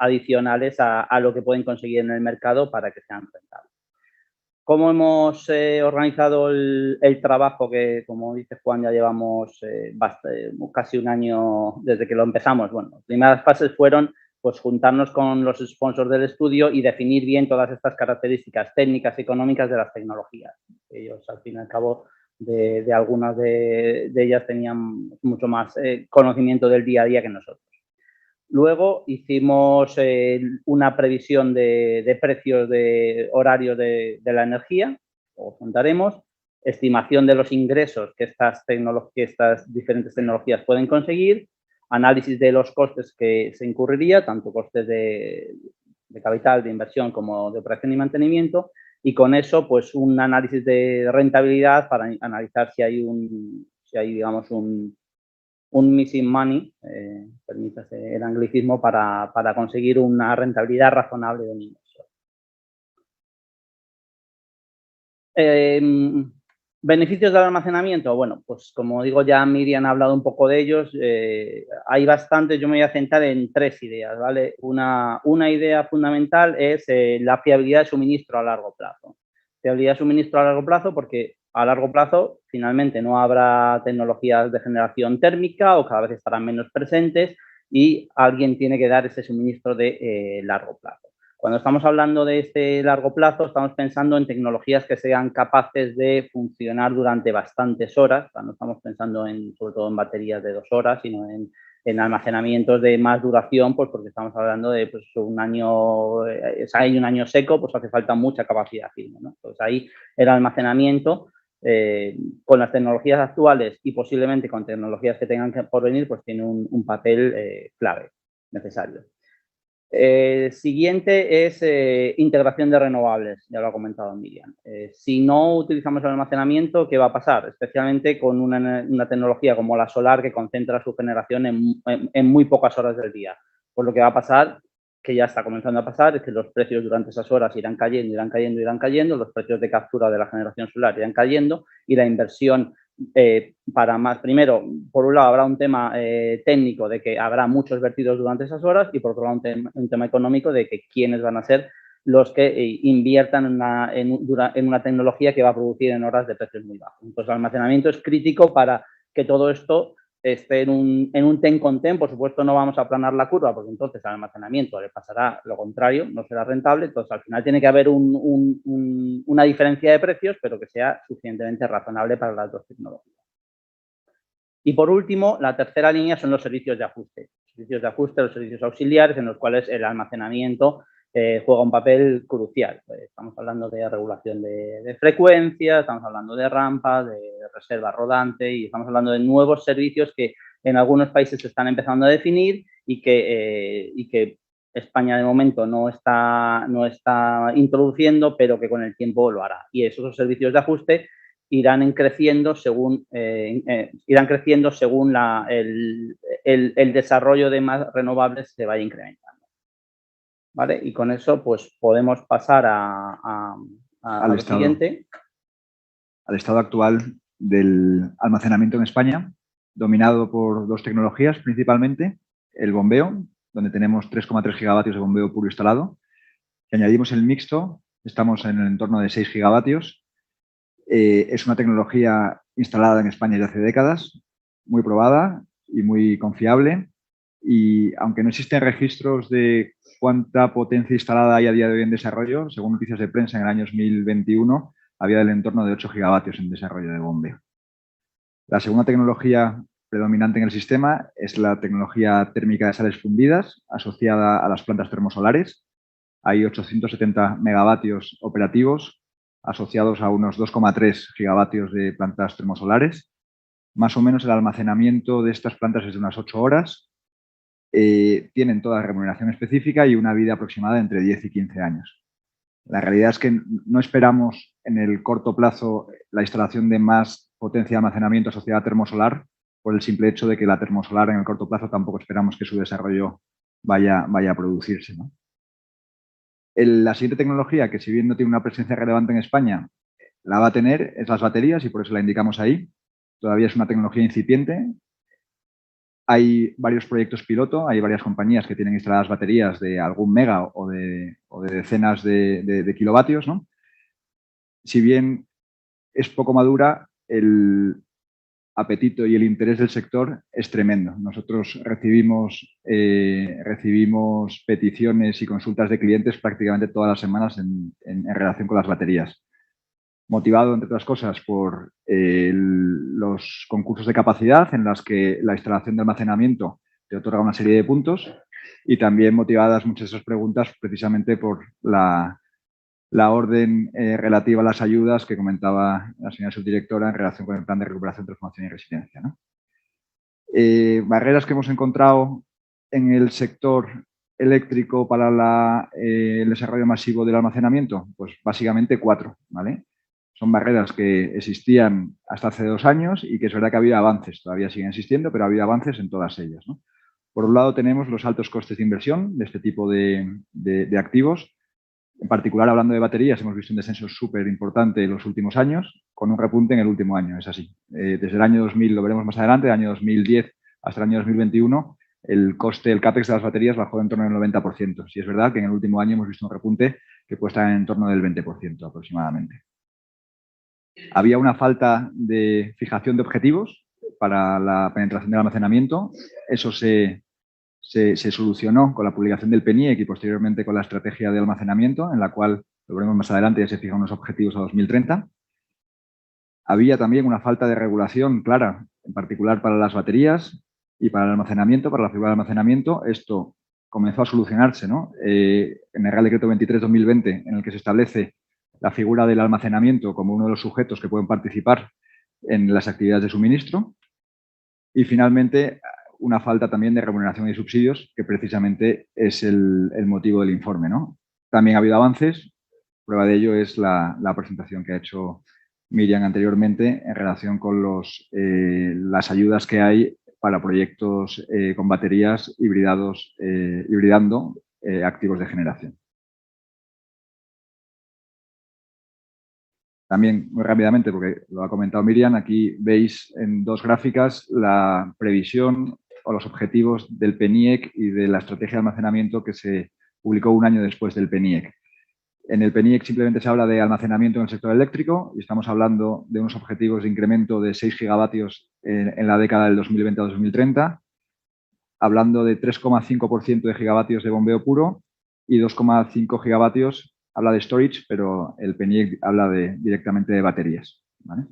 adicionales a lo que pueden conseguir en el mercado para que sean rentables. ¿Cómo hemos organizado el trabajo que, como dice Juan, ya llevamos casi 1 año desde que lo empezamos? Bueno, las primeras fases fueron pues, juntarnos con los sponsors del estudio y definir bien todas estas características técnicas y económicas de las tecnologías. Ellos, al fin y al cabo, de algunas de ellas tenían mucho más conocimiento del día a día que nosotros. Luego hicimos una previsión de precios de horarios de la energía, o contaremos, estimación de los ingresos que estas diferentes tecnologías pueden conseguir, análisis de los costes que se incurriría, tanto costes de capital, de inversión como de operación y mantenimiento, y con eso pues un análisis de rentabilidad para analizar si hay digamos, un missing money, permítase el anglicismo, para conseguir una rentabilidad razonable de un inversor. Beneficios del almacenamiento. Bueno, pues como digo, ya Miriam ha hablado un poco de ellos. Hay bastantes, yo me voy a centrar en 3 ideas, ¿vale? Una idea fundamental es la fiabilidad de suministro a largo plazo. Fiabilidad de suministro a largo plazo porque a largo plazo finalmente no habrá tecnologías de generación térmica o cada vez estarán menos presentes y alguien tiene que dar ese suministro de largo plazo. Cuando estamos hablando de este largo plazo, estamos pensando en tecnologías que sean capaces de funcionar durante bastantes horas. O sea, no estamos pensando sobre todo en baterías de 2 horas, sino en almacenamientos de más duración, pues porque estamos hablando de pues, un año, hay un año seco, pues hace falta mucha capacidad firme, ¿no? Entonces ahí el almacenamiento, con las tecnologías actuales y posiblemente con tecnologías que tengan que por venir, pues tiene un papel clave, necesario. Siguiente es integración de renovables, ya lo ha comentado Miriam. Si no utilizamos el almacenamiento, ¿qué va a pasar? Especialmente con una tecnología como la solar que concentra su generación en muy pocas horas del día. Pues lo que va a pasar, que ya está comenzando a pasar, es que los precios durante esas horas irán cayendo, irán cayendo, irán cayendo, los precios de captura de la generación solar irán cayendo y la inversión para más, primero, por un lado habrá un tema técnico de que habrá muchos vertidos durante esas horas y por otro lado un tema económico de que quiénes van a ser los que inviertan en una tecnología que va a producir en horas de precios muy bajos. Entonces el almacenamiento es crítico para que todo esto esté en un ten con ten. Por supuesto no vamos a aplanar la curva porque entonces al almacenamiento le pasará lo contrario, no será rentable. Entonces al final tiene que haber una diferencia de precios, pero que sea suficientemente razonable para las dos tecnologías. Y por último, la tercera línea son los servicios de ajuste. Los servicios auxiliares en los cuales el almacenamiento juega un papel crucial. Estamos hablando de regulación de frecuencias, estamos hablando de rampas, de reserva rodante y estamos hablando de nuevos servicios que en algunos países se están empezando a definir y que España de momento no está introduciendo, pero que con el tiempo lo hará. Y esos servicios de ajuste irán creciendo según el desarrollo de más renovables se vaya incrementando. ¿Vale? Y con eso pues podemos pasar a lo siguiente. Al estado actual del almacenamiento en España, dominado por 2 tecnologías principalmente, el bombeo, donde tenemos 3,3 gigavatios de bombeo puro instalado. Si añadimos el mixto, estamos en el entorno de 6 gigavatios. Es una tecnología instalada en España desde hace décadas, muy probada y muy confiable. Y aunque no existen registros de cuánta potencia instalada hay a día de hoy en desarrollo, según noticias de prensa en el año 2021, había del entorno de 8 gigavatios en desarrollo de bombeo. La segunda tecnología predominante en el sistema es la tecnología térmica de sales fundidas asociada a las plantas termosolares. Hay 870 megavatios operativos asociados a unos 2,3 gigavatios de plantas termosolares. Más o menos el almacenamiento de estas plantas es de unas 8 horas. Tienen toda remuneración específica y una vida aproximada entre 10 y 15 años. La realidad es que no esperamos en el corto plazo la instalación de más potencia de almacenamiento asociada a termosolar por el simple hecho de que la termosolar en el corto plazo tampoco esperamos que su desarrollo vaya a producirse, ¿no? La siguiente tecnología, que si bien no tiene una presencia relevante en España, la va a tener, es las baterías y por eso la indicamos ahí. Todavía es una tecnología incipiente. Hay varios proyectos piloto, hay varias compañías que tienen instaladas baterías de algún mega o de decenas de kilovatios, ¿no? Si bien es poco madura, el apetito y el interés del sector es tremendo. Nosotros recibimos peticiones y consultas de clientes prácticamente todas las semanas en relación con las baterías. Motivado, entre otras cosas, por los concursos de capacidad en las que la instalación de almacenamiento te otorga una serie de puntos y también motivadas muchas de esas preguntas precisamente por la orden relativa a las ayudas que comentaba la señora subdirectora en relación con el plan de recuperación, transformación y resiliencia, ¿no? Barreras que hemos encontrado en el sector eléctrico para el desarrollo masivo del almacenamiento, pues básicamente 4, ¿vale? Son barreras que existían hasta hace 2 años y que es verdad que ha habido avances, todavía siguen existiendo, pero ha habido avances en todas ellas, ¿no? Por un lado tenemos los altos costes de inversión de este tipo de activos En particular, hablando de baterías, hemos visto un descenso súper importante en los últimos años, con un repunte en el último año, es así. Desde el año 2000, lo veremos más adelante, del año 2010 hasta el año 2021, el coste, el CAPEX de las baterías bajó en torno al 90%. Sí es verdad que en el último año hemos visto un repunte que puede estar en torno del 20% aproximadamente. Había una falta de fijación de objetivos para la penetración del almacenamiento. Eso se solucionó con la publicación del PNIEC y posteriormente con la estrategia de almacenamiento, en la cual, lo veremos más adelante, ya se fijan unos objetivos a 2030. Había también una falta de regulación clara, en particular para las baterías y para el almacenamiento, para la figura de almacenamiento. Esto comenzó a solucionarse, ¿no? En el Real Decreto 23/2020, en el que se establece la figura del almacenamiento como uno de los sujetos que pueden participar en las actividades de suministro. Y finalmente, una falta también de remuneración y subsidios, que precisamente es el motivo del informe, ¿no? También ha habido avances. Prueba de ello es la presentación que ha hecho Miriam anteriormente en relación con las ayudas que hay para proyectos con baterías hibridando activos de generación. También, muy rápidamente, porque lo ha comentado Miriam, aquí veis en dos gráficas la previsión o los objetivos del PNIEC y de la estrategia de almacenamiento que se publicó un año después del PNIEC. En el PNIEC simplemente se habla de almacenamiento en el sector eléctrico y estamos hablando de unos objetivos de incremento de 6 gigavatios en la década del 2020 a 2030, hablando de 3,5% de gigavatios de bombeo puro y 2,5 gigavatios, habla de storage, pero el PNIEC habla directamente de baterías, ¿vale?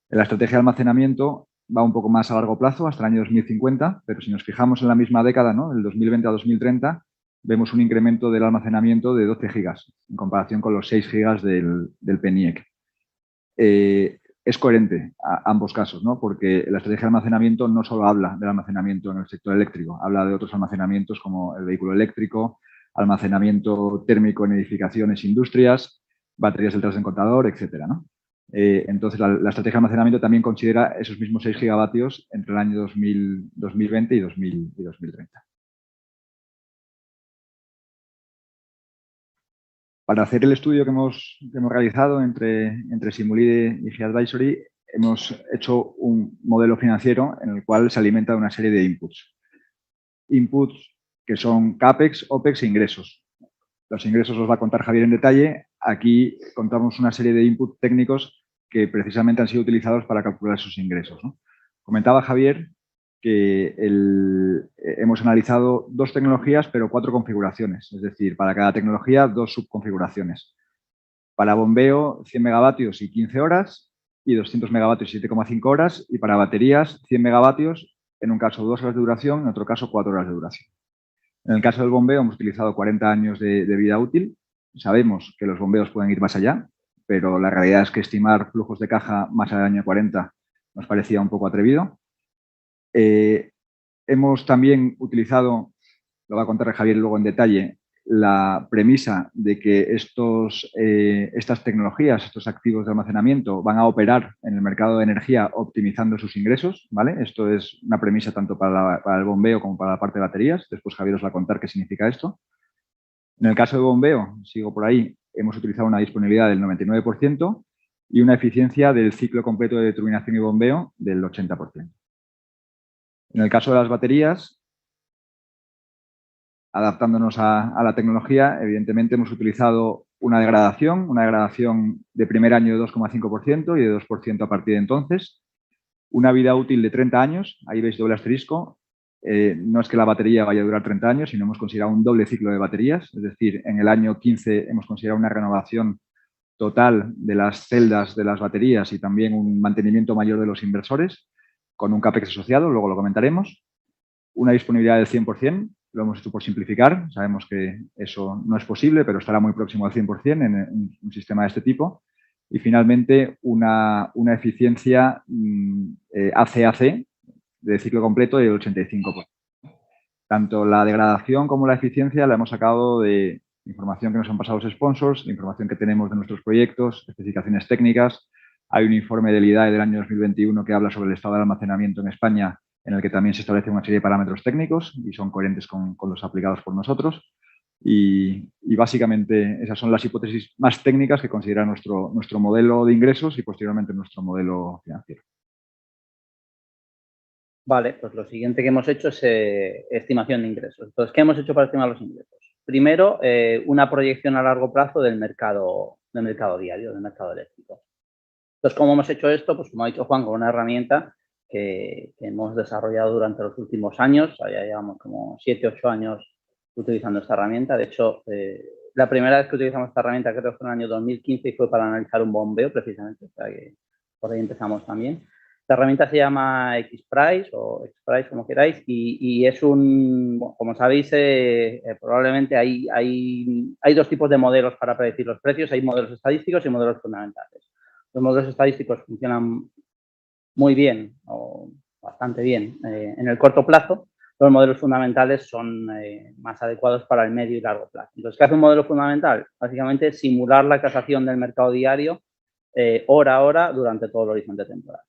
La estrategia de almacenamiento va un poco más a largo plazo, hasta el año 2050, pero si nos fijamos en la misma década, ¿no?, del 2020 a 2030, vemos un incremento del almacenamiento de 12 gigas, en comparación con los 6 gigas del PNIEC. Es coherente a ambos casos, ¿no?, porque la estrategia de almacenamiento no solo habla del almacenamiento en el sector eléctrico, habla de otros almacenamientos como el vehículo eléctrico, almacenamiento térmico en edificaciones, industrias, baterías detrás del contador, etcétera, ¿no? Entonces, la estrategia de almacenamiento también considera esos mismos 6 gigavatios entre el año 2020 y 2030. Para hacer el estudio que hemos realizado entre Simulide y G-Advisory, hemos hecho un modelo financiero en el cual se alimenta de una serie de inputs. Inputs que son CAPEX, OPEX e ingresos. Los ingresos los va a contar Javier en detalle. Aquí contamos una serie de inputs técnicos que precisamente han sido utilizados para calcular esos ingresos, ¿no? Comentaba Javier que hemos analizado 2 tecnologías, pero 4 configuraciones. Es decir, para cada tecnología, 2 subconfiguraciones. Para bombeo, 100 megavatios y 15 horas, y 200 megavatios y 7,5 horas. Y para baterías, 100 megavatios, en un caso 2 horas de duración, en otro caso 4 horas de duración. En el caso del bombeo hemos utilizado 40 años de vida útil. Sabemos que los bombeos pueden ir más allá, pero la realidad es que estimar flujos de caja más allá del año 40 nos parecía un poco atrevido. Hemos también utilizado, lo va a contar Javier luego en detalle, la premisa de que estas tecnologías, estos activos de almacenamiento van a operar en el mercado de energía optimizando sus ingresos, ¿vale? Esto es una premisa tanto para el bombeo como para la parte de baterías. Después Javier os va a contar qué significa esto. En el caso de bombeo, sigo por ahí, hemos utilizado una disponibilidad del 99% y una eficiencia del ciclo completo de turbinación y bombeo del 80%. En el caso de las baterías, adaptándonos a la tecnología, evidentemente hemos utilizado una degradación de primer año de 2,5% y de 2% a partir de entonces, una vida útil de 30 años, ahí veis doble asterisco, no es que la batería vaya a durar 30 años, sino hemos considerado un doble ciclo de baterías, es decir, en el año 15 hemos considerado una renovación total de las celdas de las baterías y también un mantenimiento mayor de los inversores, con un CAPEX asociado, luego lo comentaremos. Una disponibilidad del 100%, lo hemos hecho por simplificar, sabemos que eso no es posible, pero estará muy próximo al 100% en un sistema de este tipo. Y finalmente, una eficiencia AC-AC de ciclo completo del 85%. Tanto la degradación como la eficiencia la hemos sacado de información que nos han pasado los sponsors, de información que tenemos de nuestros proyectos, especificaciones técnicas. Hay un informe del IDAE del año 2021 que habla sobre el estado del almacenamiento en España, en el que también se establece una serie de parámetros técnicos y son coherentes con los aplicados por nosotros. Y básicamente esas son las hipótesis más técnicas que considera nuestro modelo de ingresos y posteriormente nuestro modelo financiero. Vale, pues lo siguiente que hemos hecho es estimación de ingresos. Entonces, ¿qué hemos hecho para estimar los ingresos? Primero, una proyección a largo plazo del mercado diario, del mercado eléctrico. Entonces, ¿cómo hemos hecho esto? Pues como ha dicho Juan, con una herramienta que hemos desarrollado durante los últimos años. Ya llevamos como 7, 8 años utilizando esta herramienta. De hecho, la primera vez que utilizamos esta herramienta creo que fue en el año 2015 y fue para analizar un bombeo precisamente. O sea que por ahí empezamos también. La herramienta se llama XPRICE o XPRICE, como queráis, y es bueno, como sabéis, probablemente hay dos tipos de modelos para predecir los precios. Hay modelos estadísticos y modelos fundamentales. Los modelos estadísticos funcionan muy bien o bastante bien en el corto plazo. Los modelos fundamentales son más adecuados para el medio y largo plazo. Entonces, ¿qué hace un modelo fundamental? Básicamente, simular la casación del mercado diario hora a hora durante todo el horizonte temporal.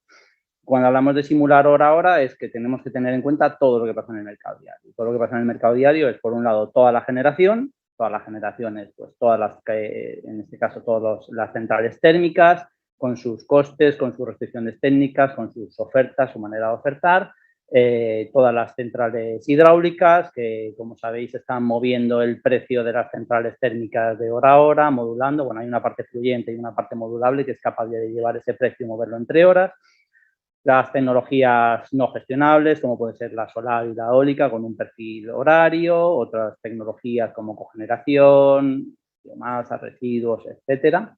Cuando hablamos de simular hora a hora es que tenemos que tener en cuenta todo lo que pasa en el mercado diario. Todo lo que pasa en el mercado diario es, por un lado, toda la generación. Todas las generaciones, pues todas las que, en este caso, todas las centrales térmicas, con sus costes, con sus restricciones técnicas, con sus ofertas, su manera de ofertar. Todas las centrales hidráulicas, que como sabéis están moviendo el precio de las centrales térmicas de hora a hora, modulando. Bueno, hay una parte fluyente y una parte modulable que es capaz de llevar ese precio y moverlo entre horas. Las tecnologías no gestionables, como puede ser la solar y la eólica, con un perfil horario, otras tecnologías como cogeneración, biomasa, residuos, etcétera.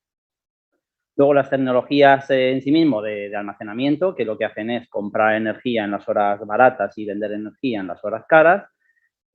Luego las tecnologías en sí mismo de almacenamiento, que lo que hacen es comprar energía en las horas baratas y vender energía en las horas caras.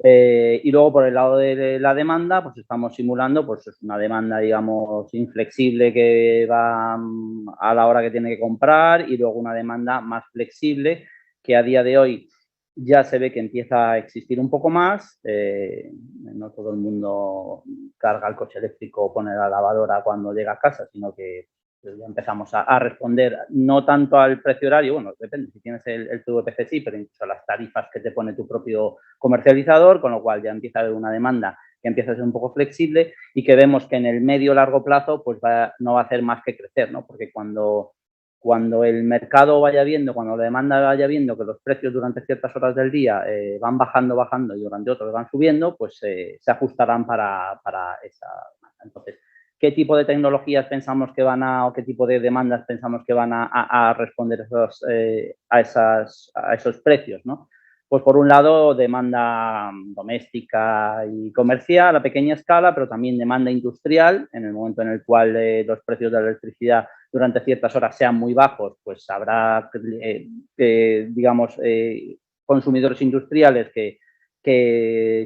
Y luego por el lado de la demanda, pues estamos simulando pues una demanda, digamos, inflexible que va a la hora que tiene que comprar y luego una demanda más flexible que a día de hoy ya se ve que empieza a existir un poco más. No todo el mundo carga el coche eléctrico o pone la lavadora cuando llega a casa, sino que ya empezamos a responder no tanto al precio horario, bueno, depende, si tienes el VPC sí, pero incluso a las tarifas que te pone tu propio comercializador, con lo cual ya empieza a haber una demanda que empieza a ser un poco flexible y que vemos que en el medio largo plazo pues no va a hacer más que crecer, ¿no? Porque cuando el mercado vaya viendo, cuando la demanda vaya viendo que los precios durante ciertas horas del día van bajando y durante otros van subiendo, pues se ajustarán para esa demanda. Entonces, ¿qué tipo de tecnologías pensamos que van o qué tipo de demandas pensamos que van a responder a esos precios, ¿no? Pues por un lado, demanda doméstica y comercial a pequeña escala, pero también demanda industrial. En el momento en el cual los precios de la electricidad durante ciertas horas sean muy bajos, pues habrá, digamos, consumidores industriales que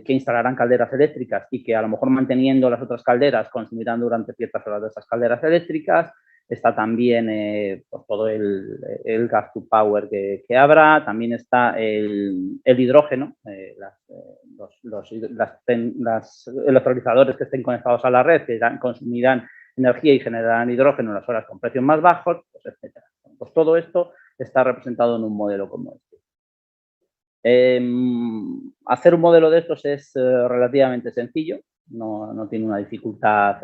instalarán calderas eléctricas y que a lo mejor manteniendo las otras calderas consumirán durante ciertas horas de esas calderas eléctricas. Está también pues todo el gas to power que habrá. También está el hidrógeno, los electrolizadores que estén conectados a la red, que consumirán energía y generarán hidrógeno en las horas con precios más bajos, pues, etcétera. Pues todo esto está representado en un modelo como este. Hacer un modelo de estos es relativamente sencillo, no tiene una dificultad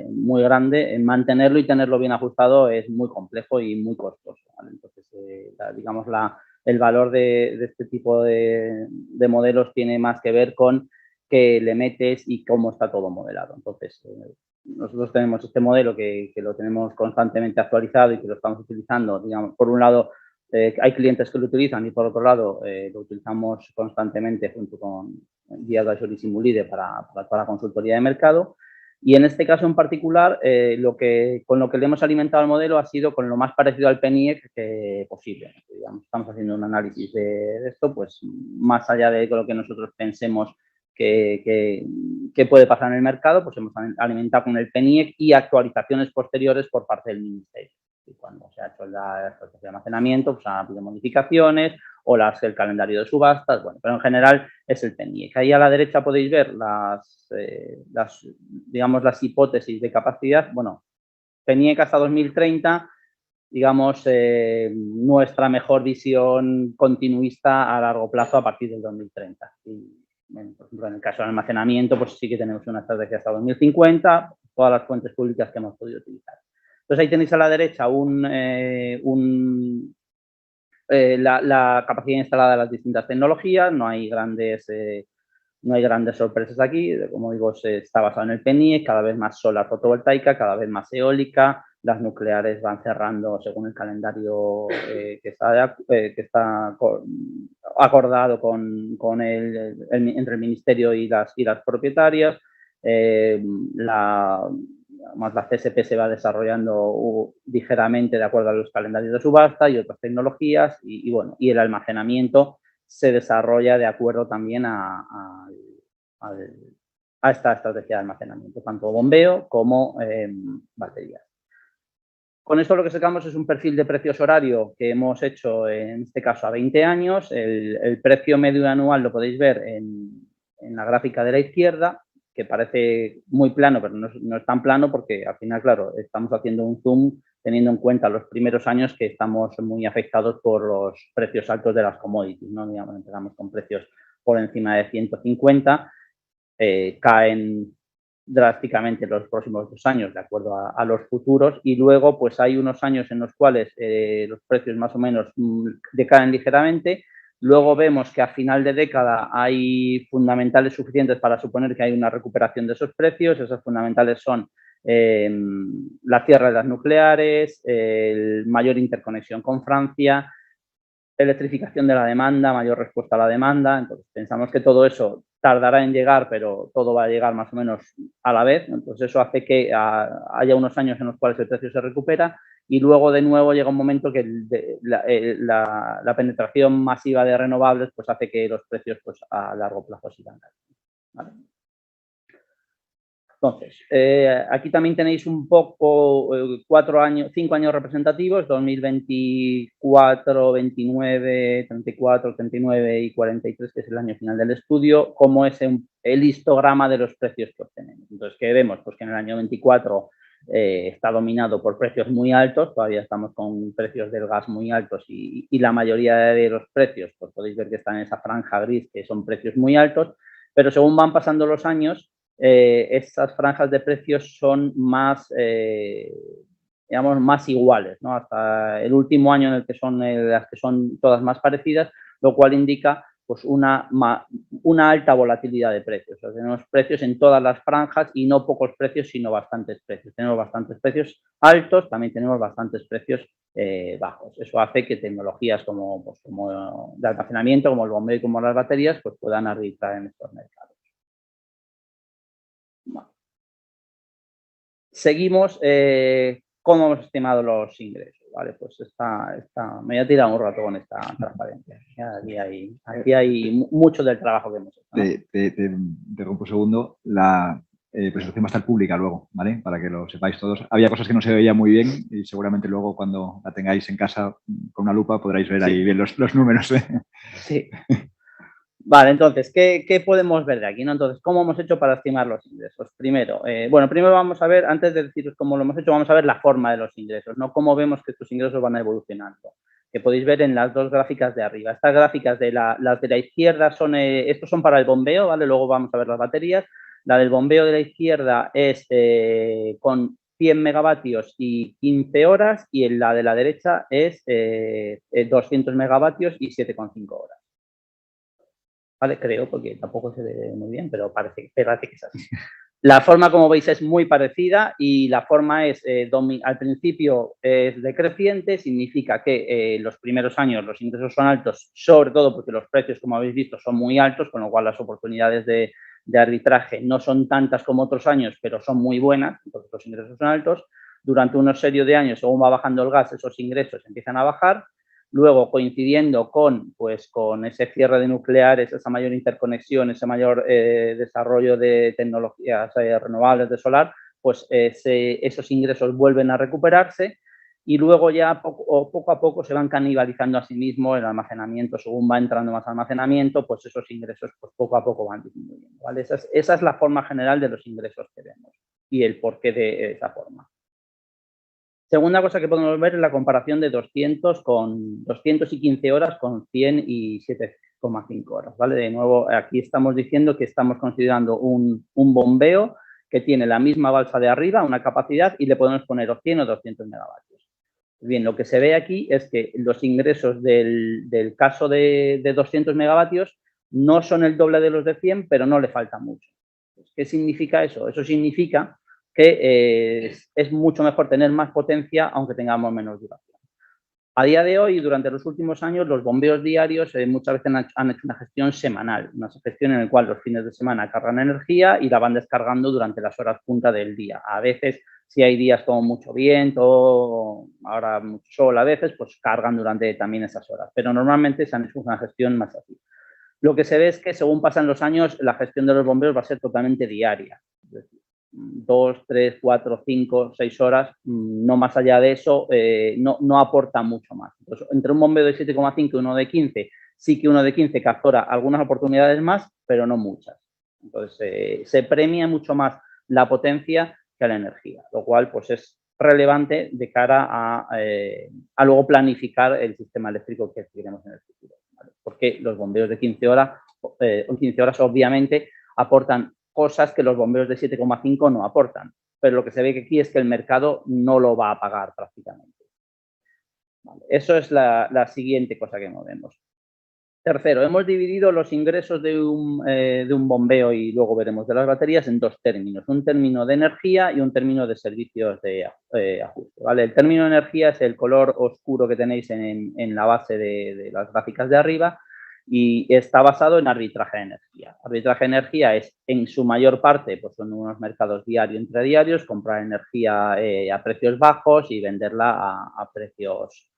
muy grande. En mantenerlo y tenerlo bien ajustado es muy complejo y muy costoso, ¿vale? Entonces, digamos, el valor de este tipo de modelos tiene más que ver con qué le metes y cómo está todo modelado. Entonces, nosotros tenemos este modelo que lo tenemos constantemente actualizado y que lo estamos utilizando, digamos, por un lado, hay clientes que lo utilizan y por otro lado lo utilizamos constantemente junto con Guía Advisory Simulide para toda la consultoría de mercado. Y en este caso en particular, con lo que le hemos alimentado al modelo ha sido con lo más parecido al PNIEC que posible. Digamos, estamos haciendo un análisis de esto, pues más allá de lo que nosotros pensemos que puede pasar en el mercado, pues hemos alimentado con el PNIEC y actualizaciones posteriores por parte del Ministerio. Y cuando se ha hecho la estrategia de almacenamiento, pues han habido modificaciones o el calendario de subastas, bueno, pero en general es el PNIEC. Ahí a la derecha podéis ver digamos, las hipótesis de capacidad. Bueno, PNIEC hasta 2030, digamos, nuestra mejor visión continuista a largo plazo a partir del 2030. Bueno, por ejemplo, en el caso del almacenamiento, pues sí que tenemos una estrategia hasta 2050, todas las fuentes públicas que hemos podido utilizar. Entonces, ahí tenéis a la derecha la capacidad instalada de las distintas tecnologías, no hay grandes sorpresas aquí, como digo, está basado en el PNIEC, cada vez más solar fotovoltaica, cada vez más eólica, las nucleares van cerrando según el calendario que está acordado entre el Ministerio y las propietarias. La CSP se va desarrollando ligeramente de acuerdo a los calendarios de subasta y otras tecnologías y el almacenamiento se desarrolla de acuerdo también a esta estrategia de almacenamiento, tanto bombeo como baterías. Con esto lo que sacamos es un perfil de precios horario que hemos hecho, en este caso, a 20 años. El precio medio anual lo podéis ver en la gráfica de la izquierda, que parece muy plano, pero no es tan plano porque al final, claro, estamos haciendo un zoom teniendo en cuenta los primeros años que estamos muy afectados por los precios altos de las commodities, ¿no? Digamos, empezamos con precios por encima de 150, caen drásticamente los próximos 2 años de acuerdo a los futuros y luego pues hay unos años en los cuales los precios más o menos decaen ligeramente. Luego vemos que a final de década hay fundamentales suficientes para suponer que hay una recuperación de esos precios. Esos fundamentales son la cierre de las nucleares, mayor interconexión con Francia, electrificación de la demanda, mayor respuesta a la demanda. Entonces, pensamos que todo eso tardará en llegar, pero todo va a llegar más o menos a la vez. Entonces, eso hace que haya unos años en los cuales el precio se recupera y luego de nuevo llega un momento que la penetración masiva de renovables pues hace que los precios pues, a largo plazo sigan cayendo, ¿vale? Entonces, aquí también tenéis un poco 5 años representativos, 2024, 29, 34, 39 y 43, que es el año final del estudio, cómo es el histograma de los precios que obtenemos. Entonces, ¿qué vemos? Pues que en el año 24 está dominado por precios muy altos, todavía estamos con precios del gas muy altos y la mayoría de los precios, pues podéis ver que están en esa franja gris, que son precios muy altos, pero según van pasando los años, estas franjas de precios son más, digamos, más iguales, ¿no? Hasta el último año en el que son las que son todas más parecidas, lo cual indica pues una alta volatilidad de precios. O sea, tenemos precios en todas las franjas y no pocos precios, sino bastantes precios. Tenemos bastantes precios altos, también tenemos bastantes precios bajos. Eso hace que tecnologías como de almacenamiento, como el bombeo y como las baterías, pues puedan arbitrar en estos mercados. Seguimos, ¿cómo hemos estimado los ingresos? Vale, pues me voy a tirar un rato con esta transparencia. Aquí hay mucho del trabajo que hemos hecho, ¿no? Te interrumpo un segundo. La presentación va a estar pública luego, ¿vale? Para que lo sepáis todos. Había cosas que no se veían muy bien y seguramente luego cuando la tengáis en casa con una lupa podréis ver ahí bien los números. Sí. Vale, entonces, ¿qué podemos ver de aquí, ¿no? Entonces, ¿cómo hemos hecho para estimar los ingresos? Primero vamos a ver, antes de deciros cómo lo hemos hecho, vamos a ver la forma de los ingresos, ¿no? Cómo vemos que estos ingresos van evolucionando, que podéis ver en las dos gráficas de arriba. Estas gráficas las de la izquierda estos son para el bombeo, ¿vale? Luego vamos a ver las baterías. La del bombeo de la izquierda es con 100 megavatios y 15 horas y en la de la derecha es 200 megavatios y 7,5 horas. ¿Vale? Creo, porque tampoco se ve muy bien, pero parece que es así. La forma, como veis, es muy parecida y la forma es, al principio es decreciente, significa que los primeros años los ingresos son altos, sobre todo porque los precios, como habéis visto, son muy altos, con lo cual las oportunidades de arbitraje no son tantas como otros años, pero son muy buenas, entonces los ingresos son altos. Durante unos serie de años, según va bajando el gas, esos ingresos empiezan a bajar. Luego, coincidiendo con ese cierre de nucleares, esa mayor interconexión, ese mayor desarrollo de tecnologías renovables de solar, pues esos ingresos vuelven a recuperarse y luego ya poco a poco se van canibalizando a sí mismo el almacenamiento. Según va entrando más almacenamiento, pues esos ingresos pues poco a poco van disminuyendo, ¿vale? Esa es la forma general de los ingresos que vemos y el porqué de esa forma. Segunda cosa que podemos ver es la comparación de 200 y 15 horas con 100 y 6,5 horas, ¿vale? De nuevo, aquí estamos diciendo que estamos considerando un bombeo que tiene la misma balsa de arriba, una capacidad, y le podemos poner o 100 o 200 megavatios. Bien, lo que se ve aquí es que los ingresos del caso de 200 megavatios no son el doble de los de 100, pero no le falta mucho. ¿Qué significa eso? Eso significa que es mucho mejor tener más potencia aunque tengamos menos duración. A día de hoy, durante los últimos años, los bombeos diarios muchas veces han hecho una gestión semanal, una gestión en la cual los fines de semana cargan energía y la van descargando durante las horas punta del día. A veces, si hay días con mucho viento, ahora mucho sol a veces, pues cargan durante también esas horas. Pero normalmente se han hecho una gestión más así. Lo que se ve es que según pasan los años, la gestión de los bombeos va a ser totalmente diaria. Es decir, 2, 3, 4, 5, 6 horas, no más allá de eso, no aporta mucho más. Entonces, entre un bombeo de 7,5 y uno de 15, sí que uno de 15 captura algunas oportunidades más, pero no muchas. Entonces, se premia mucho más la potencia que la energía, lo cual pues es relevante de cara a luego planificar el sistema eléctrico que queremos en el futuro, ¿vale? Porque los bombeos de 15 horas obviamente aportan cosas que los bombeos de 7,5 no aportan, pero lo que se ve que aquí es que el mercado no lo va a pagar prácticamente. Vale, eso es la siguiente cosa que movemos. Tercero, hemos dividido los ingresos de un bombeo y luego veremos de las baterías en dos términos, un término de energía y un término de servicios de ajuste, ¿vale? El término de energía es el color oscuro que tenéis en la base de las gráficas de arriba y está basado en arbitraje de energía. Arbitraje de energía es, en su mayor parte, pues son unos mercados intradiarios, comprar energía a precios bajos y venderla a precios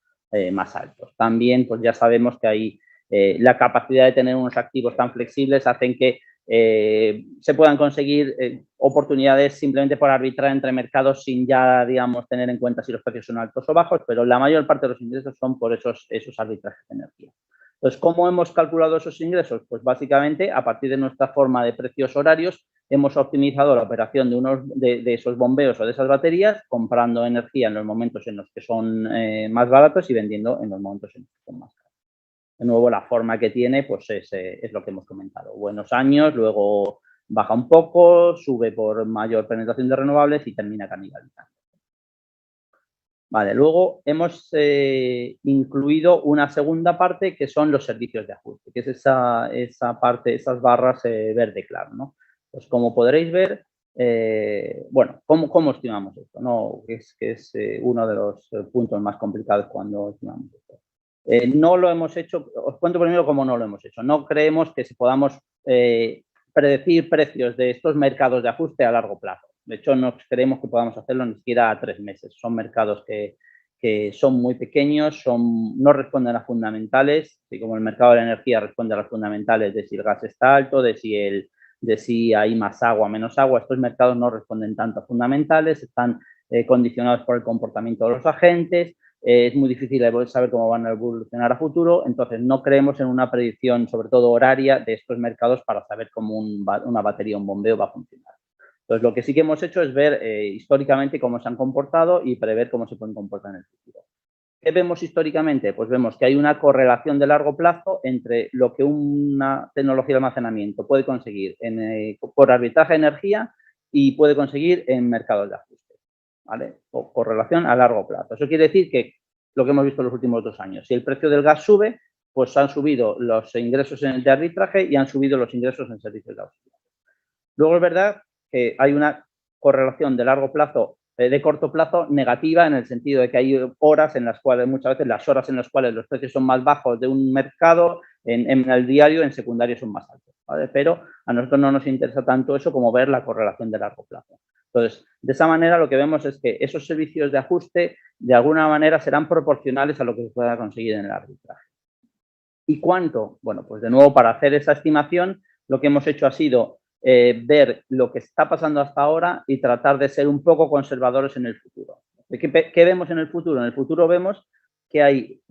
más altos. También, pues ya sabemos que hay la capacidad de tener unos activos tan flexibles hacen que se puedan conseguir oportunidades simplemente por arbitrar entre mercados sin ya, digamos, tener en cuenta si los precios son altos o bajos, pero la mayor parte de los ingresos son por esos arbitrajes de energía. Entonces, ¿cómo hemos calculado esos ingresos? Pues básicamente, a partir de nuestra forma de precios horarios, hemos optimizado la operación de esos bombeos o de esas baterías, comprando energía en los momentos en los que son más baratos y vendiendo en los momentos en los que son más caros. De nuevo, la forma que tiene pues es lo que hemos comentado. Buenos años, luego baja un poco, sube por mayor penetración de renovables y termina canibalizando. Vale, luego hemos incluido una segunda parte que son los servicios de ajuste, que es esa parte, esas barras verde claro, ¿no? Pues como podréis ver, bueno, ¿cómo estimamos esto? ¿No? Que es uno de los puntos más complicados cuando estimamos esto. No lo hemos hecho, os cuento primero cómo no lo hemos hecho. No creemos que podamos predecir precios de estos mercados de ajuste a largo plazo. De hecho, no creemos que podamos hacerlo ni siquiera a 3 meses. Son mercados que son muy pequeños, no responden a fundamentales, así como el mercado de la energía responde a los fundamentales de si el gas está alto, de si hay más agua, menos agua. Estos mercados no responden tanto a fundamentales, están condicionados por el comportamiento de los agentes. Es muy difícil saber cómo van a evolucionar a futuro, entonces no creemos en una predicción, sobre todo horaria, de estos mercados para saber cómo una batería o un bombeo va a funcionar. Entonces, lo que sí que hemos hecho es ver históricamente cómo se han comportado y prever cómo se pueden comportar en el futuro. ¿Qué vemos históricamente? Pues vemos que hay una correlación de largo plazo entre lo que una tecnología de almacenamiento puede conseguir por arbitraje de energía y puede conseguir en mercados de ajuste. ¿Vale? O correlación a largo plazo. Eso quiere decir que lo que hemos visto en los últimos 2 años, si el precio del gas sube, pues han subido los ingresos de arbitraje y han subido los ingresos en servicios de auxilio. Luego es verdad que hay una correlación de largo plazo, de corto plazo, negativa, en el sentido de que hay horas en las cuales, muchas veces las horas en las cuales los precios son más bajos de un mercado, en el diario, en secundario son más altos, ¿vale? Pero a nosotros no nos interesa tanto eso como ver la correlación de largo plazo. Entonces, de esa manera lo que vemos es que esos servicios de ajuste de alguna manera serán proporcionales a lo que se pueda conseguir en el arbitraje. ¿Y cuánto? Bueno, pues de nuevo para hacer esa estimación lo que hemos hecho ha sido ver lo que está pasando hasta ahora y tratar de ser un poco conservadores en el futuro. ¿Qué vemos en el futuro? En el futuro vemos que hay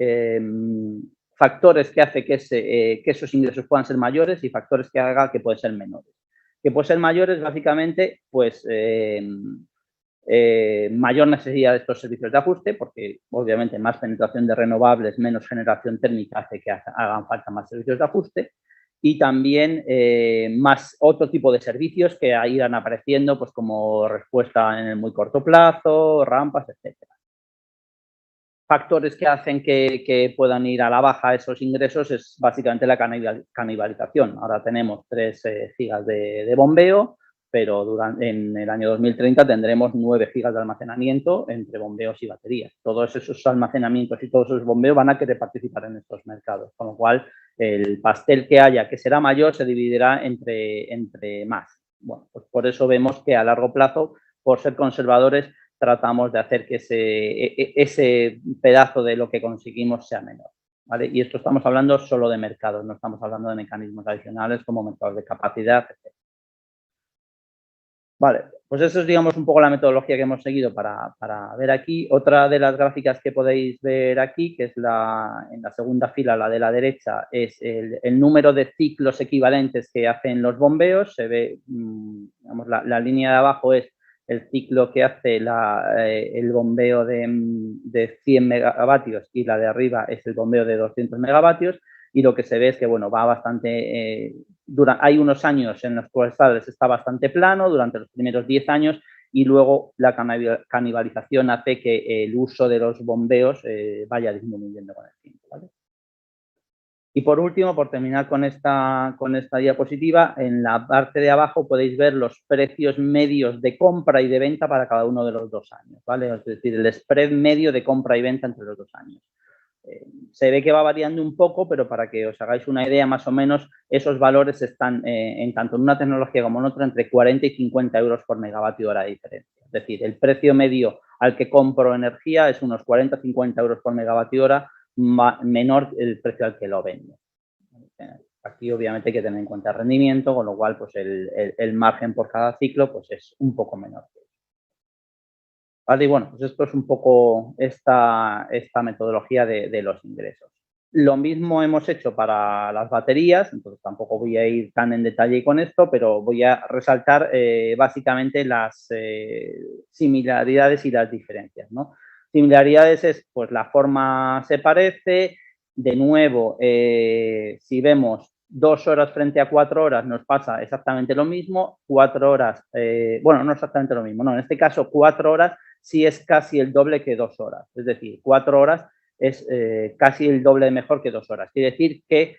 factores que hacen que esos ingresos puedan ser mayores y factores que hagan que pueden ser menores. Que pueden ser mayores, básicamente, pues mayor necesidad de estos servicios de ajuste, porque obviamente más penetración de renovables, menos generación térmica hace que hagan falta más servicios de ajuste, y también más otro tipo de servicios que irán apareciendo, pues como respuesta en el muy corto plazo, rampas, etcétera. Factores que hacen que puedan ir a la baja esos ingresos es básicamente la canibalización. Ahora tenemos 3 gigas de bombeo, pero en el año 2030 tendremos 9 gigas de almacenamiento entre bombeos y baterías. Todos esos almacenamientos y todos esos bombeos van a querer participar en estos mercados, con lo cual el pastel que haya, que será mayor, se dividirá entre más. Bueno, pues por eso vemos que a largo plazo, por ser conservadores, tratamos de hacer que ese pedazo de lo que conseguimos sea menor, ¿vale? Y esto estamos hablando solo de mercados, no estamos hablando de mecanismos adicionales como mercados de capacidad, etc. Vale, pues eso es, digamos, un poco la metodología que hemos seguido para ver aquí. Otra de las gráficas que podéis ver aquí, que es en la segunda fila, la de la derecha, es el número de ciclos equivalentes que hacen los bombeos. Se ve, digamos, la línea de abajo es el ciclo que hace el bombeo de 100 megavatios y la de arriba es el bombeo de 200 megavatios. Y lo que se ve es que, bueno, va bastante... hay unos años en los cuales está bastante plano durante los primeros 10 años y luego la canibalización hace que el uso de los bombeos vaya disminuyendo con el tiempo, ¿vale? Y por último, por terminar con esta diapositiva, en la parte de abajo podéis ver los precios medios de compra y de venta para cada uno de los 2 años, ¿vale? Es decir, el spread medio de compra y venta entre los 2 años. Se ve que va variando un poco, pero para que os hagáis una idea, más o menos, esos valores están en tanto en una tecnología como en otra entre 40 y 50 euros por megavatio hora de diferencia. Es decir, el precio medio al que compro energía es unos 40 o 50 euros por megavatio hora, menor el precio al que lo vendo. Aquí obviamente hay que tener en cuenta el rendimiento, con lo cual pues el margen por cada ciclo pues es un poco menor. Vale, y bueno, pues esto es un poco esta metodología de los ingresos. Lo mismo hemos hecho para las baterías, entonces tampoco voy a ir tan en detalle con esto, pero voy a resaltar básicamente las similaridades y las diferencias, ¿no? Similaridades es, pues la forma se parece, de nuevo, si vemos 2 horas frente a 4 horas nos pasa exactamente lo mismo, 4 horas, bueno, no exactamente lo mismo, no, en este caso 4 horas sí es casi el doble que 2 horas. Es decir, 4 horas es casi el doble mejor que 2 horas. Quiere decir que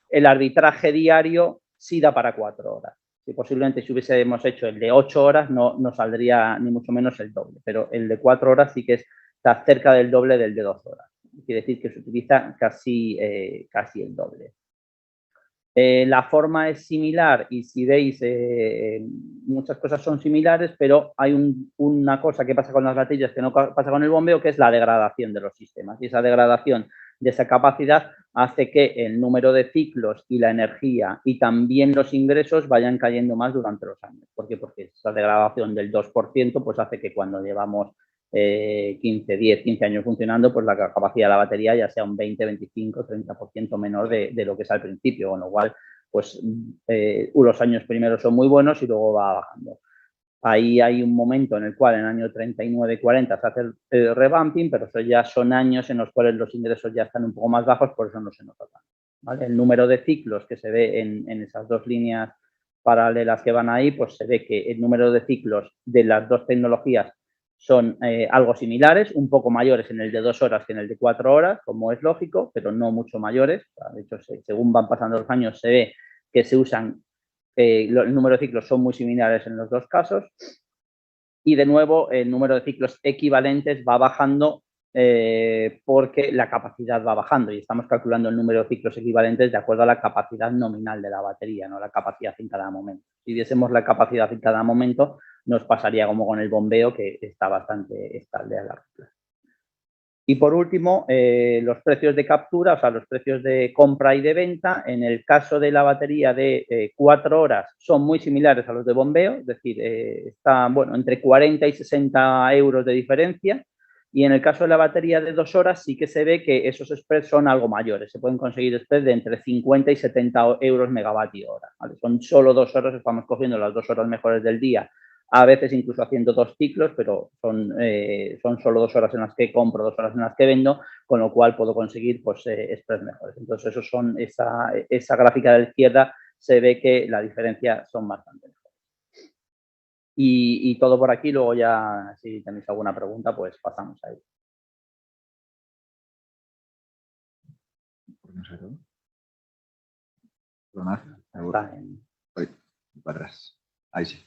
el arbitraje diario sí da para 4 horas. Si posiblemente si hubiésemos hecho el de 8 horas no saldría ni mucho menos el doble, pero el de 4 horas sí que está cerca del doble del de 2 horas. Quiere decir que se utiliza casi el doble. La forma es similar y si veis muchas cosas son similares, pero hay una cosa que pasa con las baterías que no pasa con el bombeo, que es la degradación de los sistemas. Y esa degradación de esa capacidad hace que el número de ciclos y la energía y también los ingresos vayan cayendo más durante los años. ¿Por qué? Porque esa degradación del 2% pues hace que cuando llevamos 15 años funcionando, pues la capacidad de la batería ya sea un 20, 25, 30% menor de lo que es al principio, con lo cual, pues los años primeros son muy buenos y luego va bajando. Ahí hay un momento en el cual en el año 39, 40 se hace el revamping, pero eso ya son años en los cuales los ingresos ya están un poco más bajos, por eso no se nota tanto, ¿vale? El número de ciclos que se ve en esas dos líneas paralelas que van ahí, pues se ve que el número de ciclos de las dos tecnologías son algo similares, un poco mayores en el de 2 horas que en el de 4 horas, como es lógico, pero no mucho mayores. De hecho, según van pasando los años, se ve que se usan, el número de ciclos son muy similares en los dos casos. Y de nuevo, el número de ciclos equivalentes va bajando porque la capacidad va bajando y estamos calculando el número de ciclos equivalentes de acuerdo a la capacidad nominal de la batería, no la capacidad en cada momento. Si diésemos la capacidad en cada momento, nos pasaría como con el bombeo, que está bastante estable a largo plazo. Y por último, los precios de captura, o sea, los precios de compra y de venta. En el caso de la batería de 4 horas son muy similares a los de bombeo, es decir, están entre 40 y 60 euros de diferencia. Y en el caso de la batería de 2 horas sí que se ve que esos spreads son algo mayores. Se pueden conseguir spreads de entre 50 y 70 euros megavatio hora, ¿vale? Son solo 2 horas, estamos cogiendo las 2 horas mejores del día a veces incluso haciendo 2 ciclos, pero son solo 2 horas en las que compro, 2 horas en las que vendo, con lo cual puedo conseguir pues, spreads mejores. Entonces, esos son esa gráfica de la izquierda se ve que la diferencia son bastante mejores. Y todo por aquí, luego ya si tenéis alguna pregunta, pues pasamos ahí. ¿Por qué no se ve todo? Perdonad, Está en... para atrás. Ahí sí.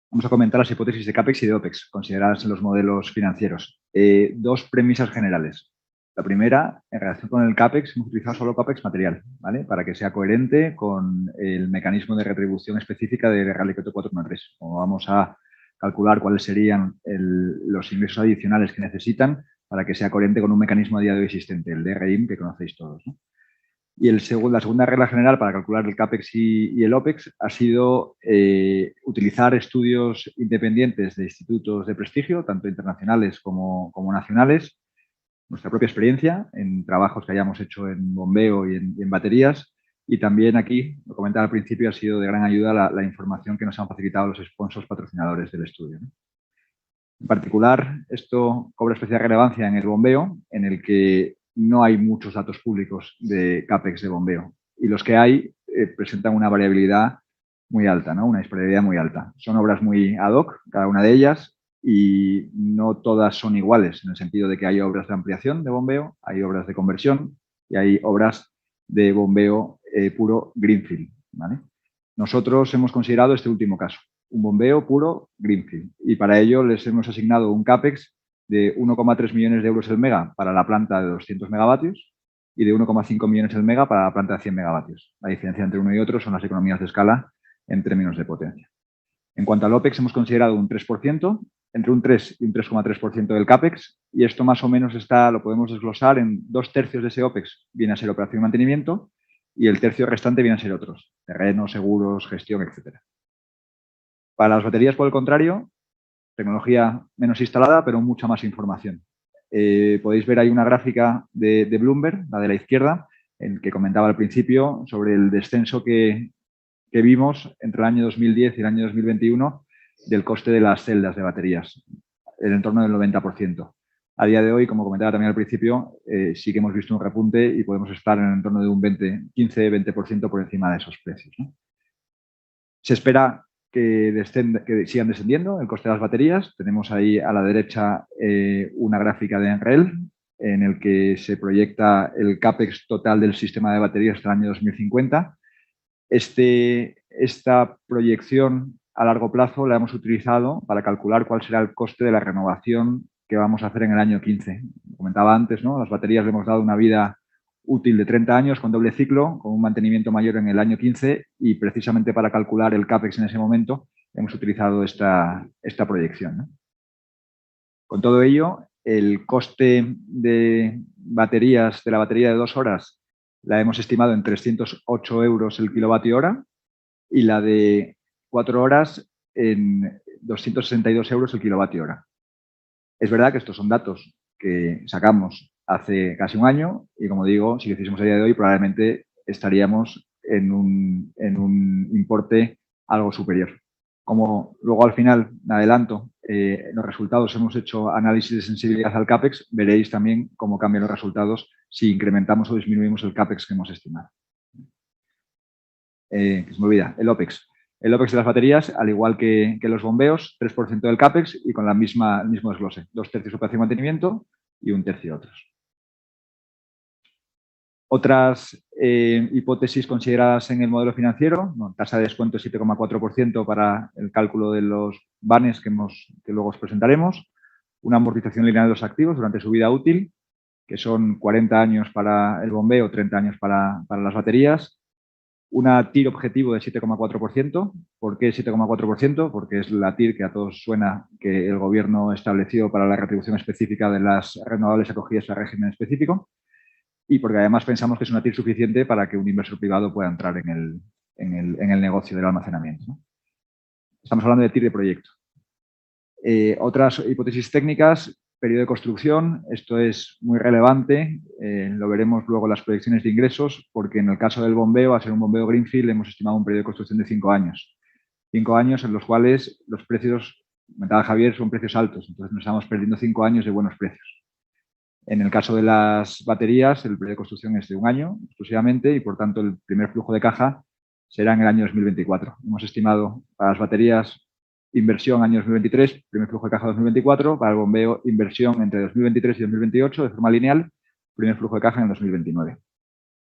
Vamos a comentar las hipótesis de CAPEX y de OPEX, consideradas en los modelos financieros. 2 premisas generales. La primera, en relación con el CAPEX, hemos utilizado solo CAPEX material, ¿vale? Para que sea coherente con el mecanismo de retribución específica de Real Decreto 413. Como vamos a calcular cuáles serían los ingresos adicionales que necesitan para que sea coherente con un mecanismo a día de hoy existente, el DRIM, que conocéis todos, ¿no? Y la segunda regla general para calcular el CAPEX y el OPEX ha sido utilizar estudios independientes de institutos de prestigio, tanto internacionales como nacionales, nuestra propia experiencia en trabajos que hayamos hecho en bombeo y en baterías. Y también aquí, lo comentaba al principio, ha sido de gran ayuda la información que nos han facilitado los sponsors patrocinadores del estudio, ¿no? En particular, esto cobra especial relevancia en el bombeo, en el que no hay muchos datos públicos de CAPEX de bombeo. Y los que hay presentan una variabilidad muy alta, ¿no? Una disponibilidad muy alta. Son obras muy ad hoc, cada una de ellas, y no todas son iguales, en el sentido de que hay obras de ampliación de bombeo, hay obras de conversión y hay obras de bombeo puro greenfield, ¿vale? Nosotros hemos considerado este último caso, un bombeo puro greenfield, y para ello les hemos asignado un CAPEX de 1,3 millones de euros el mega para la planta de 200 megavatios y de 1,5 millones el mega para la planta de 100 megavatios. La diferencia entre uno y otro son las economías de escala en términos de potencia. En cuanto al OPEX, hemos considerado un 3%, entre un 3 y un 3,3% del CAPEX, y esto más o menos lo podemos desglosar en 2/3 de ese OPEX viene a ser operación y mantenimiento y el tercio restante viene a ser otros, terrenos, seguros, gestión, etc. Para las baterías, por el contrario, tecnología menos instalada, pero mucha más información. Podéis ver ahí una gráfica de Bloomberg, la de la izquierda, en que comentaba al principio sobre el descenso que vimos entre el año 2010 y el año 2021 del coste de las celdas de baterías, en el entorno del 90%. A día de hoy, como comentaba también al principio, sí que hemos visto un repunte y podemos estar en el entorno de un 15-20% por encima de esos precios, ¿no? Se espera que sigan descendiendo el coste de las baterías. Tenemos ahí a la derecha una gráfica de Enrel en el que se proyecta el CAPEX total del sistema de baterías hasta el año 2050. Esta proyección a largo plazo la hemos utilizado para calcular cuál será el coste de la renovación que vamos a hacer en el año 15. Como comentaba antes, ¿no? Las baterías le hemos dado una vida útil de 30 años con doble ciclo, con un mantenimiento mayor en el año 15 y precisamente para calcular el CAPEX en ese momento hemos utilizado esta proyección, ¿no? Con todo ello, el coste de baterías, de la batería de 2 horas, la hemos estimado en 308 euros el kilovatio hora y la de 4 horas en 262 euros el kilovatio hora. Es verdad que estos son datos que sacamos hace casi un año y, como digo, si lo hiciésemos a día de hoy, probablemente estaríamos en un importe algo superior. Como luego al final, me adelanto, los resultados hemos hecho análisis de sensibilidad al CAPEX, veréis también cómo cambian los resultados si incrementamos o disminuimos el CAPEX que hemos estimado. Se me olvida, el OPEX. El OPEX de las baterías, al igual que los bombeos, 3% del CAPEX y con el mismo desglose. 2/3 operación y mantenimiento y 1/3 otros. Otras hipótesis consideradas en el modelo financiero, tasa de descuento 7,4% para el cálculo de los banes que luego os presentaremos, una amortización lineal de los activos durante su vida útil, que son 40 años para el bombeo, 30 años para las baterías, una TIR objetivo de 7,4%. ¿Por qué 7,4%? Porque es la TIR que a todos suena que el Gobierno estableció para la retribución específica de las renovables acogidas al régimen específico y porque además pensamos que es una TIR suficiente para que un inversor privado pueda entrar en el negocio del almacenamiento, ¿no? Estamos hablando de TIR de proyecto. Otras hipótesis técnicas, periodo de construcción, esto es muy relevante, lo veremos luego en las proyecciones de ingresos, porque en el caso del bombeo, a ser un bombeo greenfield, hemos estimado un periodo de construcción de 5 años. 5 años en los cuales los precios, comentaba Javier, son precios altos. Entonces nos estamos perdiendo 5 años de buenos precios. En el caso de las baterías, el periodo de construcción es de 1 año exclusivamente y, por tanto, el primer flujo de caja será en el año 2024. Hemos estimado para las baterías inversión año 2023, primer flujo de caja 2024, para el bombeo inversión entre 2023 y 2028 de forma lineal, primer flujo de caja en 2029.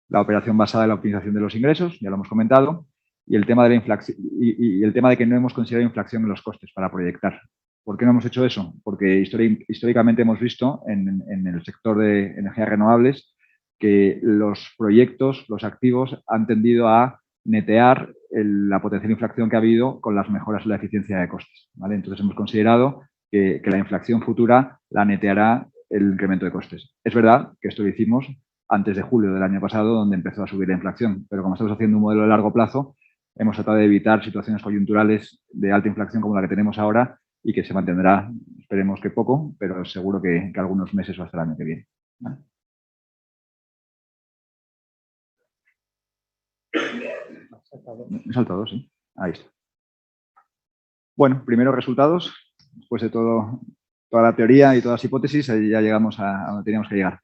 La operación basada en la optimización de los ingresos, ya lo hemos comentado, y el tema de la inflación y el tema de que no hemos considerado inflación en los costes para proyectar. ¿Por qué no hemos hecho eso? Porque históricamente hemos visto en el sector de energías renovables que los proyectos, los activos, han tendido a netear la potencial inflación que ha habido con las mejoras en la eficiencia de costes, ¿vale? Entonces hemos considerado que la inflación futura la neteará el incremento de costes. Es verdad que esto lo hicimos antes de julio del año pasado, donde empezó a subir la inflación, pero como estamos haciendo un modelo de largo plazo, hemos tratado de evitar situaciones coyunturales de alta inflación como la que tenemos ahora y que se mantendrá, esperemos que poco, pero seguro que algunos meses o hasta el año que viene, ¿vale? Me he saltado, sí. Ahí está. Bueno, primeros resultados. Después de toda la teoría y todas las hipótesis, ahí ya llegamos a donde teníamos que llegar.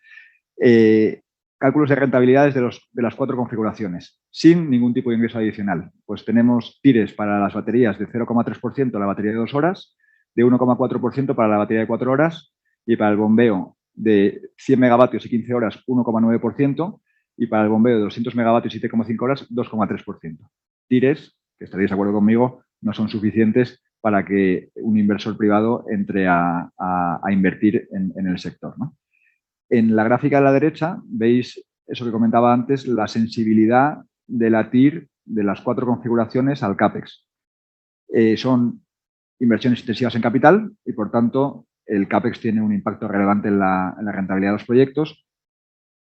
Cálculos de rentabilidades de las 4 configuraciones, sin ningún tipo de ingreso adicional. Pues tenemos tires para las baterías de 0,3% la batería de 2 horas, de 1,4% para la batería de 4 horas y para el bombeo de 100 megavatios y 15 horas 1,9% y para el bombeo de 200 megavatios y 7,5 horas 2,3%. Tires, que estaréis de acuerdo conmigo, no son suficientes para que un inversor privado entre a invertir en el sector, ¿no? En la gráfica de la derecha veis eso que comentaba antes, la sensibilidad de la TIR de las 4 configuraciones al CAPEX. Son inversiones intensivas en capital y, por tanto, el CAPEX tiene un impacto relevante en la rentabilidad de los proyectos.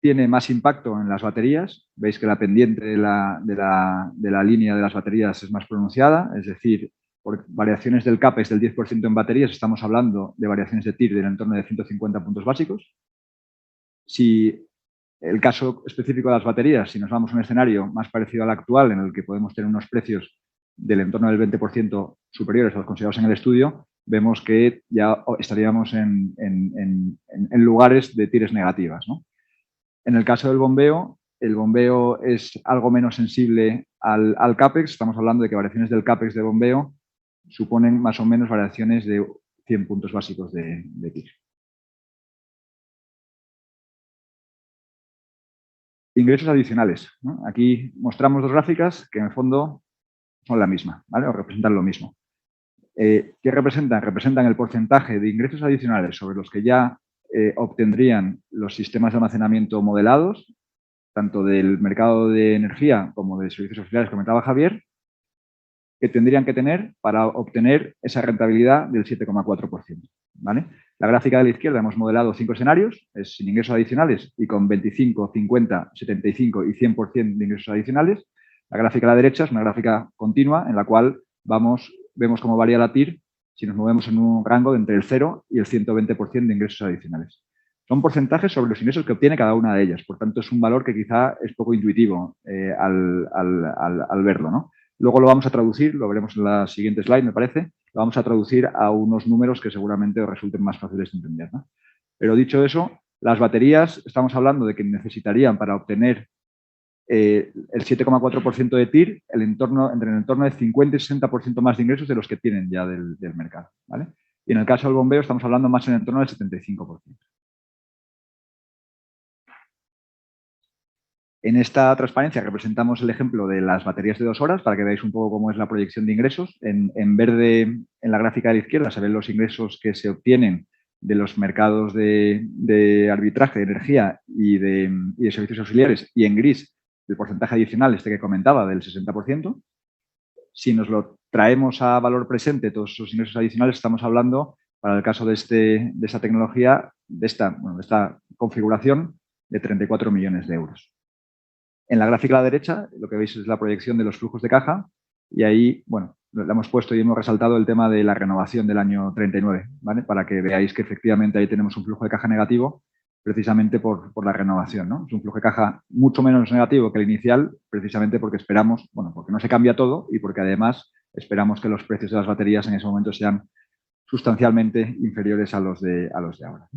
Tiene más impacto en las baterías. Veis que la pendiente de la línea de las baterías es más pronunciada, es decir, por variaciones del CAPEX del 10% en baterías estamos hablando de variaciones de TIR del entorno de 150 puntos básicos. Si el caso específico de las baterías, si nos vamos a un escenario más parecido al actual, en el que podemos tener unos precios del entorno del 20% superiores a los considerados en el estudio, vemos que ya estaríamos en lugares de tires negativas, ¿no? En el caso del bombeo, el bombeo es algo menos sensible al CAPEX. Estamos hablando de que variaciones del CAPEX de bombeo suponen más o menos variaciones de 100 puntos básicos de TIR. Ingresos adicionales, ¿no? Aquí mostramos 2 gráficas que en el fondo son la misma, ¿vale? O representan lo mismo. ¿Qué representan? Representan el porcentaje de ingresos adicionales sobre los que ya obtendrían los sistemas de almacenamiento modelados, tanto del mercado de energía como de servicios auxiliares, comentaba Javier, que tendrían que tener para obtener esa rentabilidad del 7,4%, ¿vale? La gráfica de la izquierda hemos modelado 5 escenarios, es sin ingresos adicionales y con 25, 50, 75 y 100% de ingresos adicionales. La gráfica a la derecha es una gráfica continua en la cual vemos cómo varía la TIR si nos movemos en un rango de entre el 0 y el 120% de ingresos adicionales. Son porcentajes sobre los ingresos que obtiene cada una de ellas, por tanto es un valor que quizá es poco intuitivo al verlo, ¿no? Luego lo vamos a traducir, lo veremos en la siguiente slide, me parece, lo vamos a traducir a unos números que seguramente os resulten más fáciles de entender, ¿no? Pero dicho eso, las baterías, estamos hablando de que necesitarían para obtener el 7,4% de TIR entre el entorno de 50 y 60% más de ingresos de los que tienen ya del mercado, ¿vale? Y en el caso del bombeo estamos hablando más en el entorno del 75%. En esta transparencia representamos el ejemplo de las baterías de 2 horas para que veáis un poco cómo es la proyección de ingresos. En verde, en la gráfica de la izquierda, se ven los ingresos que se obtienen de los mercados de arbitraje de energía y de servicios auxiliares, y en gris el porcentaje adicional que comentaba del 60%. Si nos lo traemos a valor presente, todos esos ingresos adicionales, estamos hablando, para el caso de esta tecnología, de esta configuración, de 34 millones de euros. En la gráfica a la derecha, lo que veis es la proyección de los flujos de caja y ahí, bueno, lo hemos puesto y hemos resaltado el tema de la renovación del año 39, ¿vale? Para que veáis que efectivamente ahí tenemos un flujo de caja negativo precisamente por la renovación, ¿no? Es un flujo de caja mucho menos negativo que el inicial, precisamente porque esperamos, bueno, porque no se cambia todo y porque además esperamos que los precios de las baterías en ese momento sean sustancialmente inferiores a los de ahora.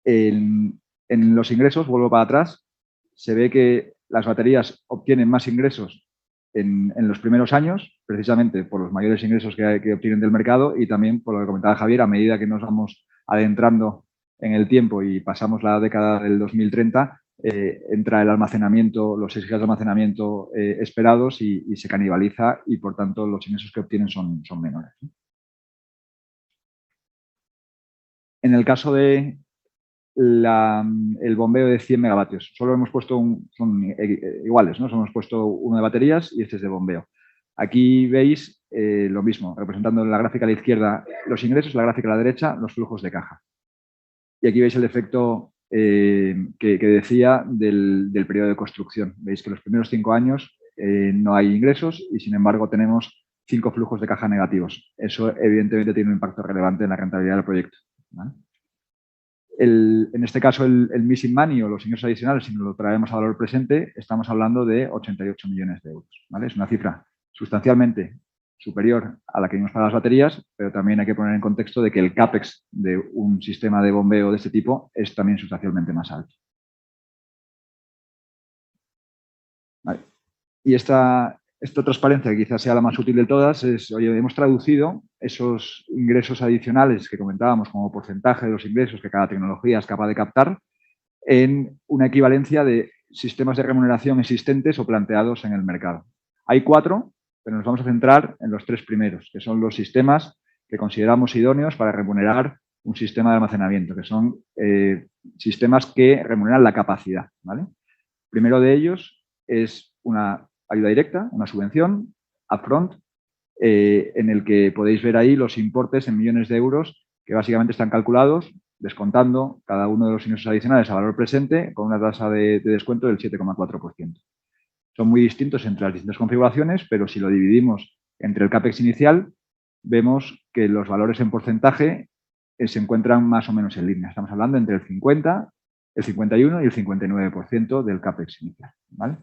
En los ingresos, vuelvo para atrás, se ve que las baterías obtienen más ingresos en los primeros años, precisamente por los mayores ingresos que obtienen del mercado y también por lo que comentaba Javier, a medida que nos vamos adentrando en el tiempo y pasamos la década del 2030, entra el almacenamiento, los 6 GB de almacenamiento esperados y se canibaliza y, por tanto, los ingresos que obtienen son menores. En el caso de el bombeo de 100 megavatios, solo hemos puesto, son iguales, ¿no? Solo hemos puesto uno de baterías y este es de bombeo. Aquí veis lo mismo, representando en la gráfica a la izquierda los ingresos, la gráfica a la derecha los flujos de caja. Y aquí veis el efecto que decía del periodo de construcción. Veis que los primeros 5 años no hay ingresos y, sin embargo, tenemos 5 flujos de caja negativos. Eso, evidentemente, tiene un impacto relevante en la rentabilidad del proyecto, ¿vale? En este caso, el missing money o los ingresos adicionales, si nos lo traemos a valor presente, estamos hablando de 88 millones de euros, ¿vale? Es una cifra sustancialmente superior a la que vimos para las baterías, pero también hay que poner en contexto de que el CAPEX de un sistema de bombeo de este tipo es también sustancialmente más alto. Vale. Y esta transparencia, que quizás sea la más útil de todas, es, oye, hemos traducido esos ingresos adicionales que comentábamos como porcentaje de los ingresos que cada tecnología es capaz de captar en una equivalencia de sistemas de remuneración existentes o planteados en el mercado. Hay 4, pero nos vamos a centrar en los 3 primeros, que son los sistemas que consideramos idóneos para remunerar un sistema de almacenamiento, que son sistemas que remuneran la capacidad, ¿vale? Primero de ellos es una ayuda directa, una subvención, upfront, en el que podéis ver ahí los importes en millones de euros que básicamente están calculados descontando cada uno de los ingresos adicionales a valor presente con una tasa de descuento del 7,4%. Son muy distintos entre las distintas configuraciones, pero si lo dividimos entre el CAPEX inicial, vemos que los valores en porcentaje se encuentran más o menos en línea. Estamos hablando entre el 50, el 51 y el 59% del CAPEX inicial, ¿vale?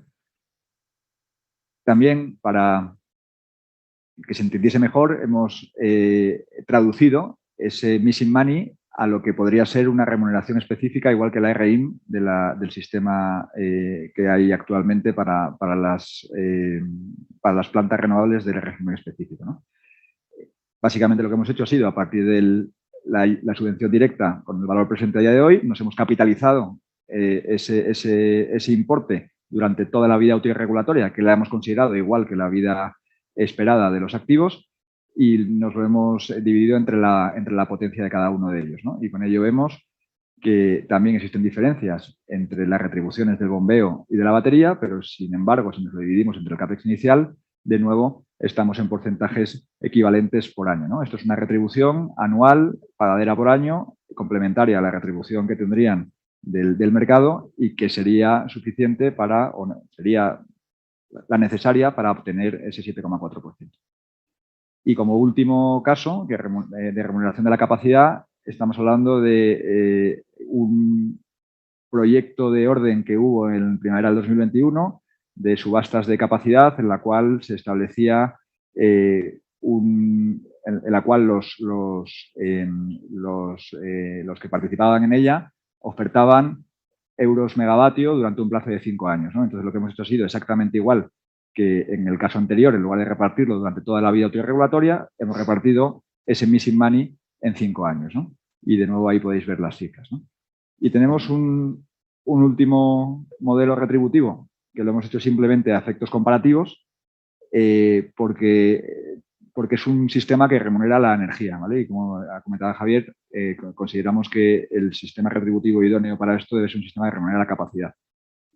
También, para que se entendiese mejor, hemos traducido ese missing money a lo que podría ser una remuneración específica, igual que la RIM del sistema que hay actualmente para las plantas renovables del régimen específico, ¿no? Básicamente lo que hemos hecho ha sido, a partir de la subvención directa con el valor presente a día de hoy, nos hemos capitalizado ese importe durante toda la vida útil regulatoria, que la hemos considerado igual que la vida esperada de los activos, y nos lo hemos dividido entre la potencia de cada uno de ellos, ¿no? Y con ello vemos que también existen diferencias entre las retribuciones del bombeo y de la batería, pero sin embargo, si nos lo dividimos entre el CAPEX inicial, de nuevo estamos en porcentajes equivalentes por año, ¿no? Esto es una retribución anual, pagadera por año, complementaria a la retribución que tendrían del mercado y que sería suficiente para, o no, sería la necesaria para obtener ese 7,4%. Y como último caso de remuneración de la capacidad, estamos hablando de un proyecto de orden que hubo en primavera del 2021 de subastas de capacidad, en la cual se establecía en la cual los que participaban en ella ofertaban euros megavatio durante un plazo de 5 años, ¿no? Entonces, lo que hemos hecho ha sido exactamente igual que en el caso anterior. En lugar de repartirlo durante toda la vida útil regulatoria, hemos repartido ese missing money en 5 años, ¿no? Y de nuevo ahí podéis ver las cifras, ¿no? Y tenemos un último modelo retributivo que lo hemos hecho simplemente a efectos comparativos porque es un sistema que remunera la energía, ¿vale? Y como ha comentado Javier, consideramos que el sistema retributivo idóneo para esto debe ser un sistema que remunera la capacidad.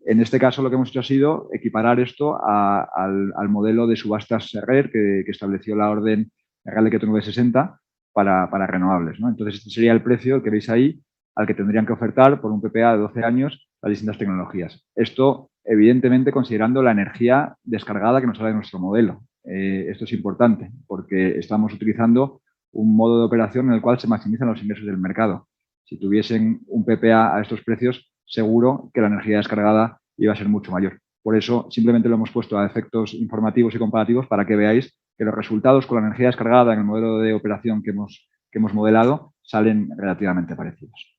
En este caso, lo que hemos hecho ha sido equiparar esto al modelo de subastas SERRER que estableció la orden Real Decreto 960 para renovables, ¿no? Entonces, este sería el precio que veis ahí al que tendrían que ofertar por un PPA de 12 años las distintas tecnologías. Esto, evidentemente, considerando la energía descargada que nos sale de nuestro modelo. Esto es importante porque estamos utilizando un modo de operación en el cual se maximizan los ingresos del mercado. Si tuviesen un PPA a estos precios, seguro que la energía descargada iba a ser mucho mayor. Por eso simplemente lo hemos puesto a efectos informativos y comparativos para que veáis que los resultados con la energía descargada en el modelo de operación que hemos modelado salen relativamente parecidos.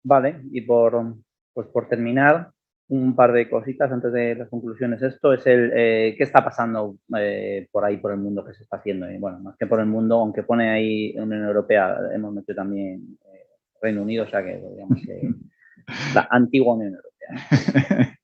Vale, y pues por terminar, un par de cositas antes de las conclusiones. Esto es qué está pasando por ahí, por el mundo, que se está haciendo. Y bueno, más que por el mundo, aunque pone ahí Unión Europea, hemos metido también Reino Unido, o sea que digamos que la antigua Unión Europea.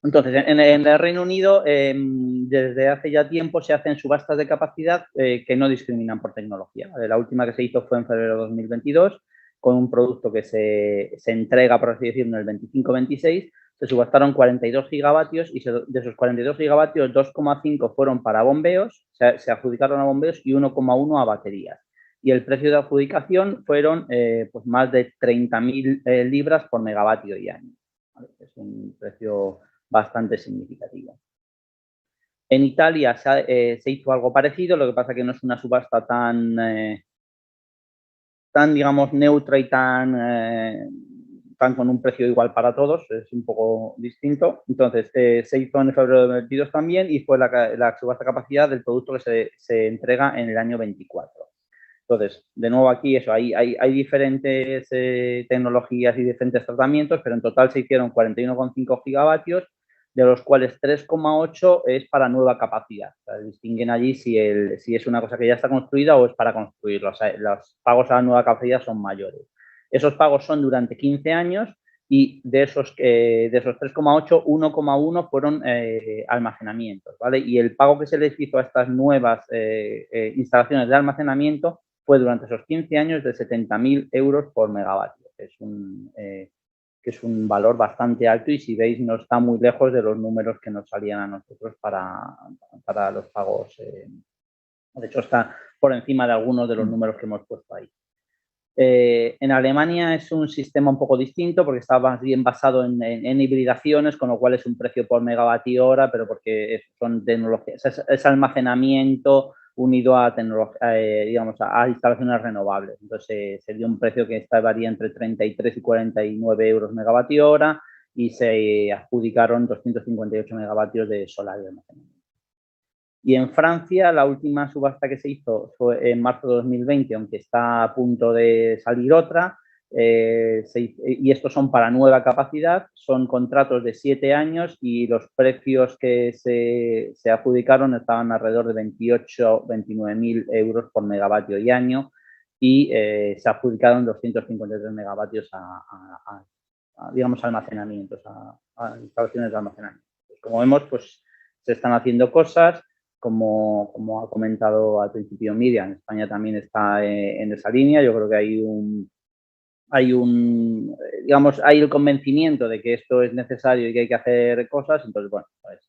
Entonces, en el Reino Unido, desde hace ya tiempo se hacen subastas de capacidad que no discriminan por tecnología. La última que se hizo fue en febrero de 2022, con un producto que se entrega, por así decirlo, en el 25-26. Se subastaron 42 gigavatios y de esos 42 gigavatios, 2,5 fueron para bombeos, se adjudicaron a bombeos y 1,1 a baterías. Y el precio de adjudicación fueron pues más de 30.000 libras por megavatio y año. ¿Vale? Es un precio bastante significativa. En Italia se hizo algo parecido, lo que pasa que no es una subasta tan digamos, neutra y tan con un precio igual para todos, es un poco distinto. Entonces, se hizo en febrero de 2022 también y fue la subasta capacidad del producto que se entrega en el año 24. Entonces, de nuevo aquí eso, hay diferentes tecnologías y diferentes tratamientos, pero en total se hicieron 41,5 gigavatios, de los cuales 3,8 es para nueva capacidad. O sea, distinguen allí si es una cosa que ya está construida o es para construirlo. O sea, los pagos a la nueva capacidad son mayores. Esos pagos son durante 15 años y de esos 3,8, 1,1 fueron almacenamientos, ¿vale? Y el pago que se les hizo a estas nuevas instalaciones de almacenamiento fue durante esos 15 años de 70.000 euros por megavatio, que es un valor bastante alto y si veis no está muy lejos de los números que nos salían a nosotros para los pagos. De hecho, está por encima de algunos de los números que hemos puesto ahí. En Alemania es un sistema un poco distinto porque está más bien basado en hibridaciones, con lo cual es un precio por megavatio hora, pero porque son tecnologías, es almacenamiento unido a digamos, a instalaciones renovables. Entonces se dio un precio que varía entre 33 y 49 euros megavatio hora y se adjudicaron 258 megavatios de solar y almacenamiento. Y en Francia, la última subasta que se hizo fue en marzo de 2020, aunque está a punto de salir otra, y estos son para nueva capacidad, son contratos de 7 años y los precios que se adjudicaron estaban alrededor de 29.000 euros por megavatio y año y se adjudicaron 253 megavatios digamos, almacenamientos, a instalaciones de almacenamiento. Pues como vemos, pues se están haciendo cosas. Como ha comentado al principio Miriam, España también está en esa línea. Yo creo que digamos, hay el convencimiento de que esto es necesario y que hay que hacer cosas. Entonces, bueno, pues,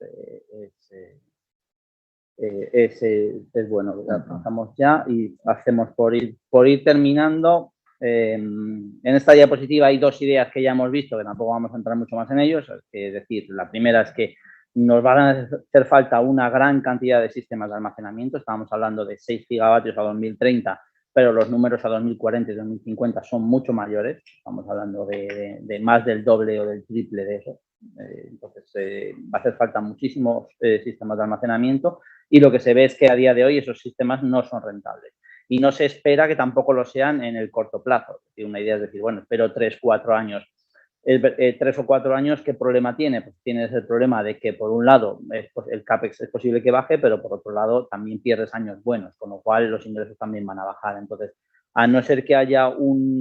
es bueno. Pasamos ya y hacemos por ir terminando. En esta diapositiva hay dos ideas que ya hemos visto, que tampoco vamos a entrar mucho más en ellos. Es decir, la primera es que nos van a hacer falta una gran cantidad de sistemas de almacenamiento. Estábamos hablando de 6 gigavatios a 2030, pero los números a 2040 y 2050 son mucho mayores. Estamos hablando de más del doble o del triple de eso. Entonces, va a hacer falta muchísimos sistemas de almacenamiento y lo que se ve es que a día de hoy esos sistemas no son rentables. Y no se espera que tampoco lo sean en el corto plazo. Una idea es decir, bueno, espero 3 o 4 años. 3 o 4 años, ¿qué problema tiene? Pues tienes el problema de que, por un lado, el CAPEX es posible que baje, pero por otro lado también pierdes años buenos, con lo cual los ingresos también van a bajar. Entonces, a no ser que haya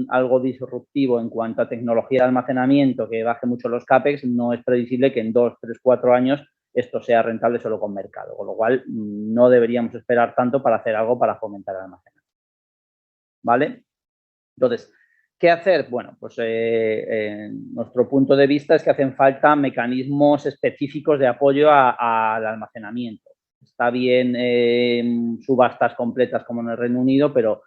algo disruptivo en cuanto a tecnología de almacenamiento que baje mucho los CAPEX, no es previsible que en 2, 3, 4 años esto sea rentable solo con mercado, con lo cual no deberíamos esperar tanto para hacer algo para fomentar el almacenamiento. ¿Vale? Entonces, ¿qué hacer? Bueno, pues nuestro punto de vista es que hacen falta mecanismos específicos de apoyo al almacenamiento. Está bien subastas completas como en el Reino Unido, pero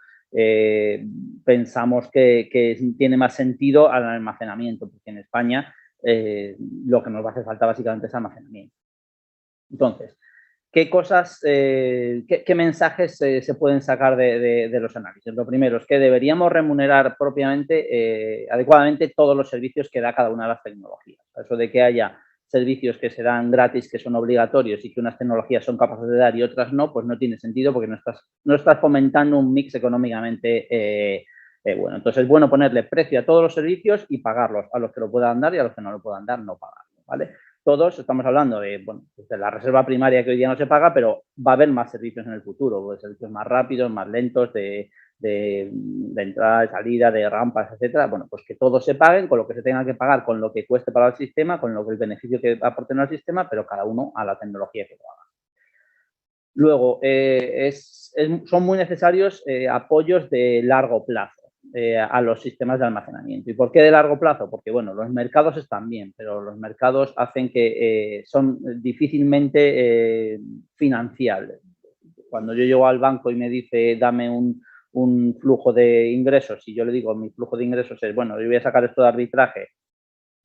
pensamos que tiene más sentido al almacenamiento, porque en España lo que nos va a hacer falta básicamente es almacenamiento. Entonces, ¿qué cosas, qué mensajes se pueden sacar de los análisis? Lo primero es que deberíamos remunerar propiamente, adecuadamente todos los servicios que da cada una de las tecnologías. Eso de que haya servicios que se dan gratis, que son obligatorios y que unas tecnologías son capaces de dar y otras no, pues no tiene sentido porque no estás fomentando un mix económicamente bueno. Entonces es bueno ponerle precio a todos los servicios y pagarlos a los que lo puedan dar y a los que no lo puedan dar no pagarlos, ¿vale? Todos estamos hablando de, bueno, de la reserva primaria que hoy día no se paga, pero va a haber más servicios en el futuro, pues servicios más rápidos, más lentos, de entrada, de salida, de rampas, etcétera. Bueno, pues que todos se paguen con lo que se tenga que pagar, con lo que cueste para el sistema, con lo que el beneficio que aporten al sistema, pero cada uno a la tecnología que lo haga. Luego, son muy necesarios apoyos de largo plazo a los sistemas de almacenamiento. ¿Y por qué de largo plazo? Porque, bueno, los mercados están bien, pero los mercados hacen que son difícilmente financiables. Cuando yo llego al banco y me dice, dame un flujo de ingresos, y yo le digo, mi flujo de ingresos es, bueno, yo voy a sacar esto de arbitraje,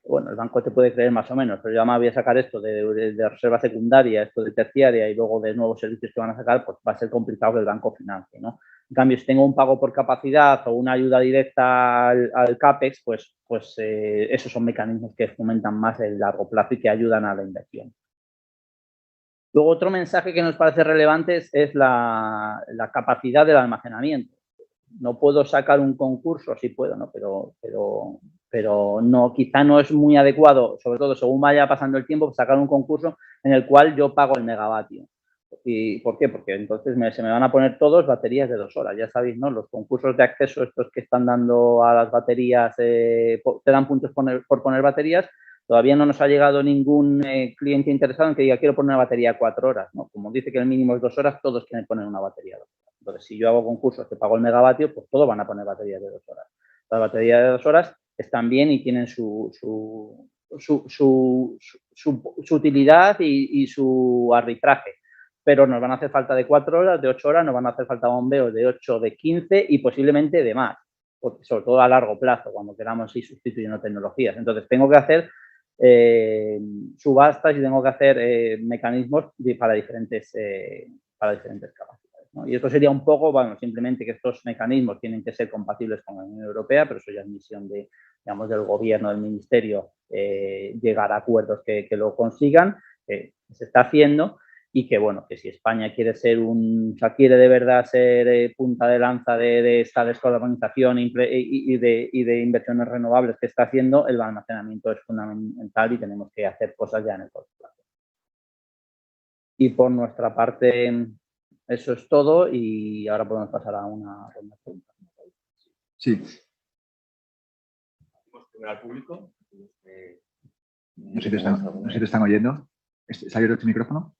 bueno, el banco te puede creer más o menos, pero yo además voy a sacar esto de reserva secundaria, esto de terciaria y luego de nuevos servicios que van a sacar, pues va a ser complicado que el banco financie, ¿no? En cambio, si tengo un pago por capacidad o una ayuda directa al CAPEX, pues esos son mecanismos que fomentan más el largo plazo y que ayudan a la inversión. Luego, otro mensaje que nos parece relevante es la capacidad del almacenamiento. No puedo sacar un concurso, sí puedo, ¿no? Pero no, quizá no es muy adecuado, sobre todo según vaya pasando el tiempo, sacar un concurso en el cual yo pago el megavatio. ¿Y por qué? Porque entonces se me van a poner todos baterías de 2 horas. Ya sabéis, ¿no? Los concursos de acceso, estos que están dando a las baterías, te dan puntos por poner baterías. Todavía no nos ha llegado ningún cliente interesado en que diga quiero poner una batería 4 horas, ¿no? Como dice que el mínimo es 2 horas, todos quieren poner una batería 2 horas. Entonces, si yo hago concursos que pago el megavatio, pues todos van a poner baterías de 2 horas. Las baterías de 2 horas están bien y tienen su utilidad y su arbitraje, pero nos van a hacer falta de 4 horas, de 8 horas, nos van a hacer falta bombeos de 8, de 15 y posiblemente de más, sobre todo a largo plazo, cuando queramos ir sustituyendo tecnologías. Entonces, tengo que hacer subastas y tengo que hacer mecanismos para diferentes capacidades, ¿no? Y esto sería un poco, bueno, simplemente que estos mecanismos tienen que ser compatibles con la Unión Europea, pero eso ya es misión digamos, del gobierno, del ministerio, llegar a acuerdos que lo consigan, se está haciendo. Y que, bueno, que si España quiere quiere de verdad ser punta de lanza de esta descarbonización y de inversiones renovables que está haciendo, el almacenamiento es fundamental y tenemos que hacer cosas ya en el corto plazo. Y por nuestra parte, eso es todo y ahora podemos pasar a una pregunta. Sí. Al público. No sé si te están oyendo. ¿Se ha abierto tu micrófono?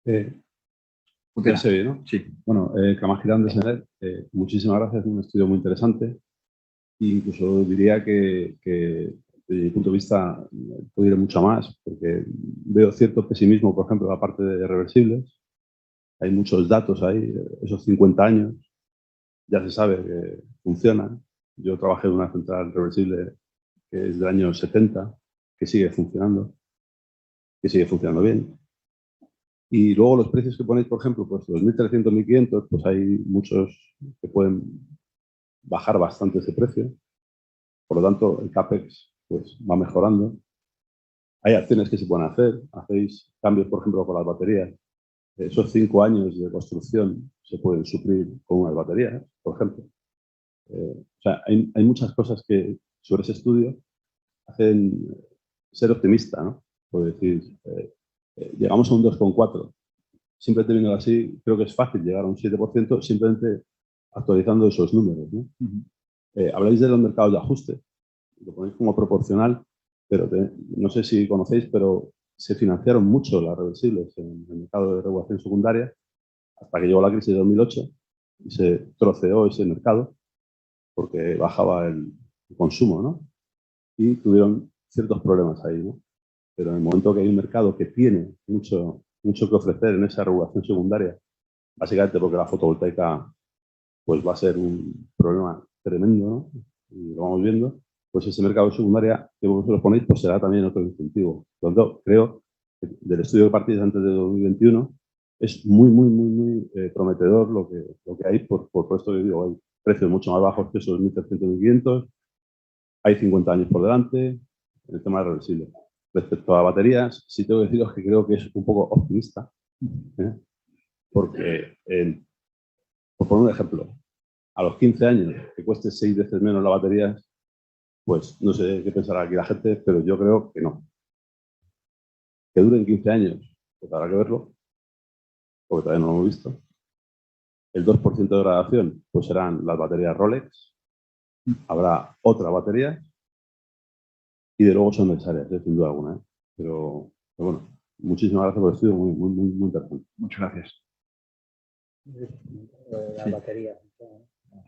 Ya se ve, ¿no? Sí. Bueno, Kamal Girán de Senet, muchísimas gracias, un estudio muy interesante. E incluso diría que desde mi punto de vista puedo ir mucho más, porque veo cierto pesimismo, por ejemplo, en la parte de reversibles. Hay muchos datos ahí, esos 50 años, ya se sabe que funcionan. Yo trabajé en una central reversible que es del año 70, que sigue funcionando bien. Y luego los precios que ponéis, por ejemplo, pues los 1.300, 1.500, pues hay muchos que pueden bajar bastante ese precio. Por lo tanto, el CAPEX pues, va mejorando. Hay acciones que se pueden hacer. Hacéis cambios, por ejemplo, con las baterías. Esos 5 años de construcción se pueden suplir con unas baterías, por ejemplo. O sea, hay muchas cosas que sobre ese estudio hacen ser optimista, ¿no? Por decir, llegamos a un 2,4. Simplemente viendo así, creo que es fácil llegar a un 7% simplemente actualizando esos números, ¿no? Habláis de los mercados de ajuste, lo ponéis como proporcional, pero no sé si conocéis, pero se financiaron mucho las reversibles en el mercado de regulación secundaria hasta que llegó la crisis de 2008 y se troceó ese mercado porque bajaba el consumo, ¿no? Y tuvieron ciertos problemas ahí, ¿no? Pero en el momento que hay un mercado que tiene mucho que ofrecer en esa regulación secundaria, básicamente porque la fotovoltaica pues va a ser un problema tremendo, ¿no? Y lo vamos viendo, pues ese mercado secundaria que vosotros ponéis pues será también otro incentivo. Por lo tanto, creo del estudio de partidas antes de 2021, es muy prometedor lo que hay, por esto que digo, hay precios mucho más bajos que esos 1.300, 1.500, hay 50 años por delante en el tema de reversible. Respecto a baterías, sí tengo que deciros que creo que es un poco optimista, porque, por poner un ejemplo, a los 15 años que cueste 6 veces menos la batería, pues no sé qué pensará aquí la gente, pero yo creo que no. Que duren 15 años, pues habrá que verlo, porque todavía no lo hemos visto. El 2% de gradación, pues serán las baterías Rolex. Habrá otras baterías y de luego son necesarias, sin duda alguna. Pero bueno, muchísimas gracias por el estudio, muy interesante. Muchas gracias. Las baterías.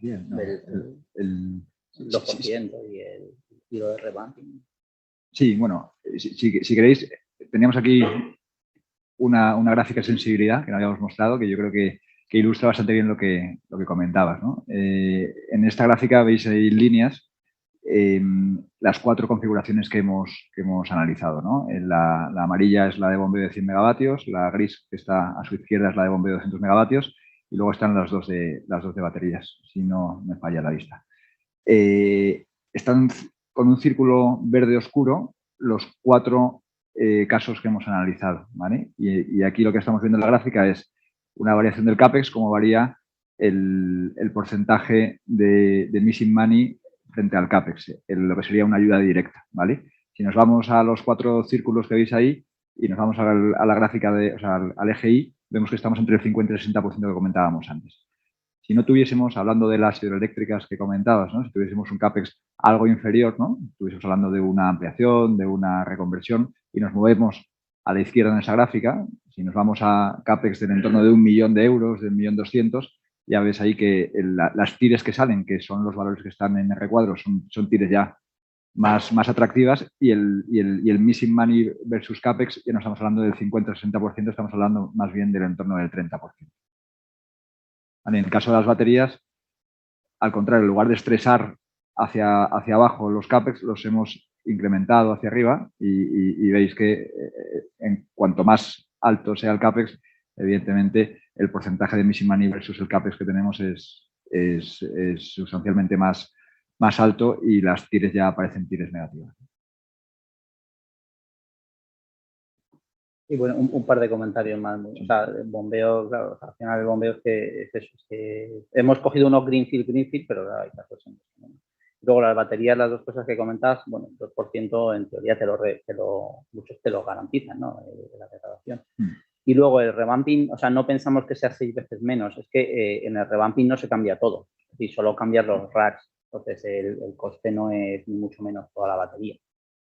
Bien, no, El 2% y el tiro de revamping. Sí, bueno, si queréis, teníamos aquí una gráfica de sensibilidad que no habíamos mostrado, que yo creo que ilustra bastante bien lo que comentabas, ¿no? En esta gráfica veis ahí líneas las 4 configuraciones que hemos analizado, ¿no? La amarilla es la de bombeo de 100 megavatios, la gris que está a su izquierda es la de bombeo de 200 megavatios y luego están las dos de baterías, si no me falla la vista. Están con un círculo verde oscuro los 4 casos que hemos analizado, ¿vale? Y aquí lo que estamos viendo en la gráfica es una variación del CAPEX, cómo varía el porcentaje de missing money frente al CAPEX, lo que sería una ayuda directa, ¿vale? Si nos vamos a los 4 círculos que veis ahí y nos vamos a la gráfica, al eje Y, vemos que estamos entre el 50 y el 60% que comentábamos antes. Si no tuviésemos, hablando de las hidroeléctricas que comentabas, ¿no? Si tuviésemos un CAPEX algo inferior, ¿no? Estuviésemos hablando de una ampliación, de una reconversión y nos movemos a la izquierda en esa gráfica, si nos vamos a CAPEX del entorno de 1 millón de euros, de 1.200.000, ya ves ahí que las tires que salen, que son los valores que están en el recuadro, son tires ya más atractivas y el missing money versus CAPEX ya no estamos hablando del 50-60%, estamos hablando más bien del entorno del 30%. En el caso de las baterías, al contrario, en lugar de estresar hacia abajo los CAPEX, los hemos incrementado hacia arriba y veis que en cuanto más alto sea el CAPEX, evidentemente el porcentaje de missing money versus el CAPEX que tenemos es sustancialmente más alto y las tires ya aparecen tires negativas. Y bueno, un par de comentarios más. O sea, el bombeo, claro, al final el bombeo es eso. Es que hemos cogido unos greenfield, pero claro, hay casos en eso, ¿no? Luego las baterías, las 2 cosas que comentabas, bueno, el 2% en teoría muchos te lo garantizan, ¿no? La degradación. Y luego el revamping, o sea, no pensamos que sea 6 veces menos, es que en el revamping no se cambia todo, es decir, solo cambian los racks, entonces el coste no es ni mucho menos toda la batería.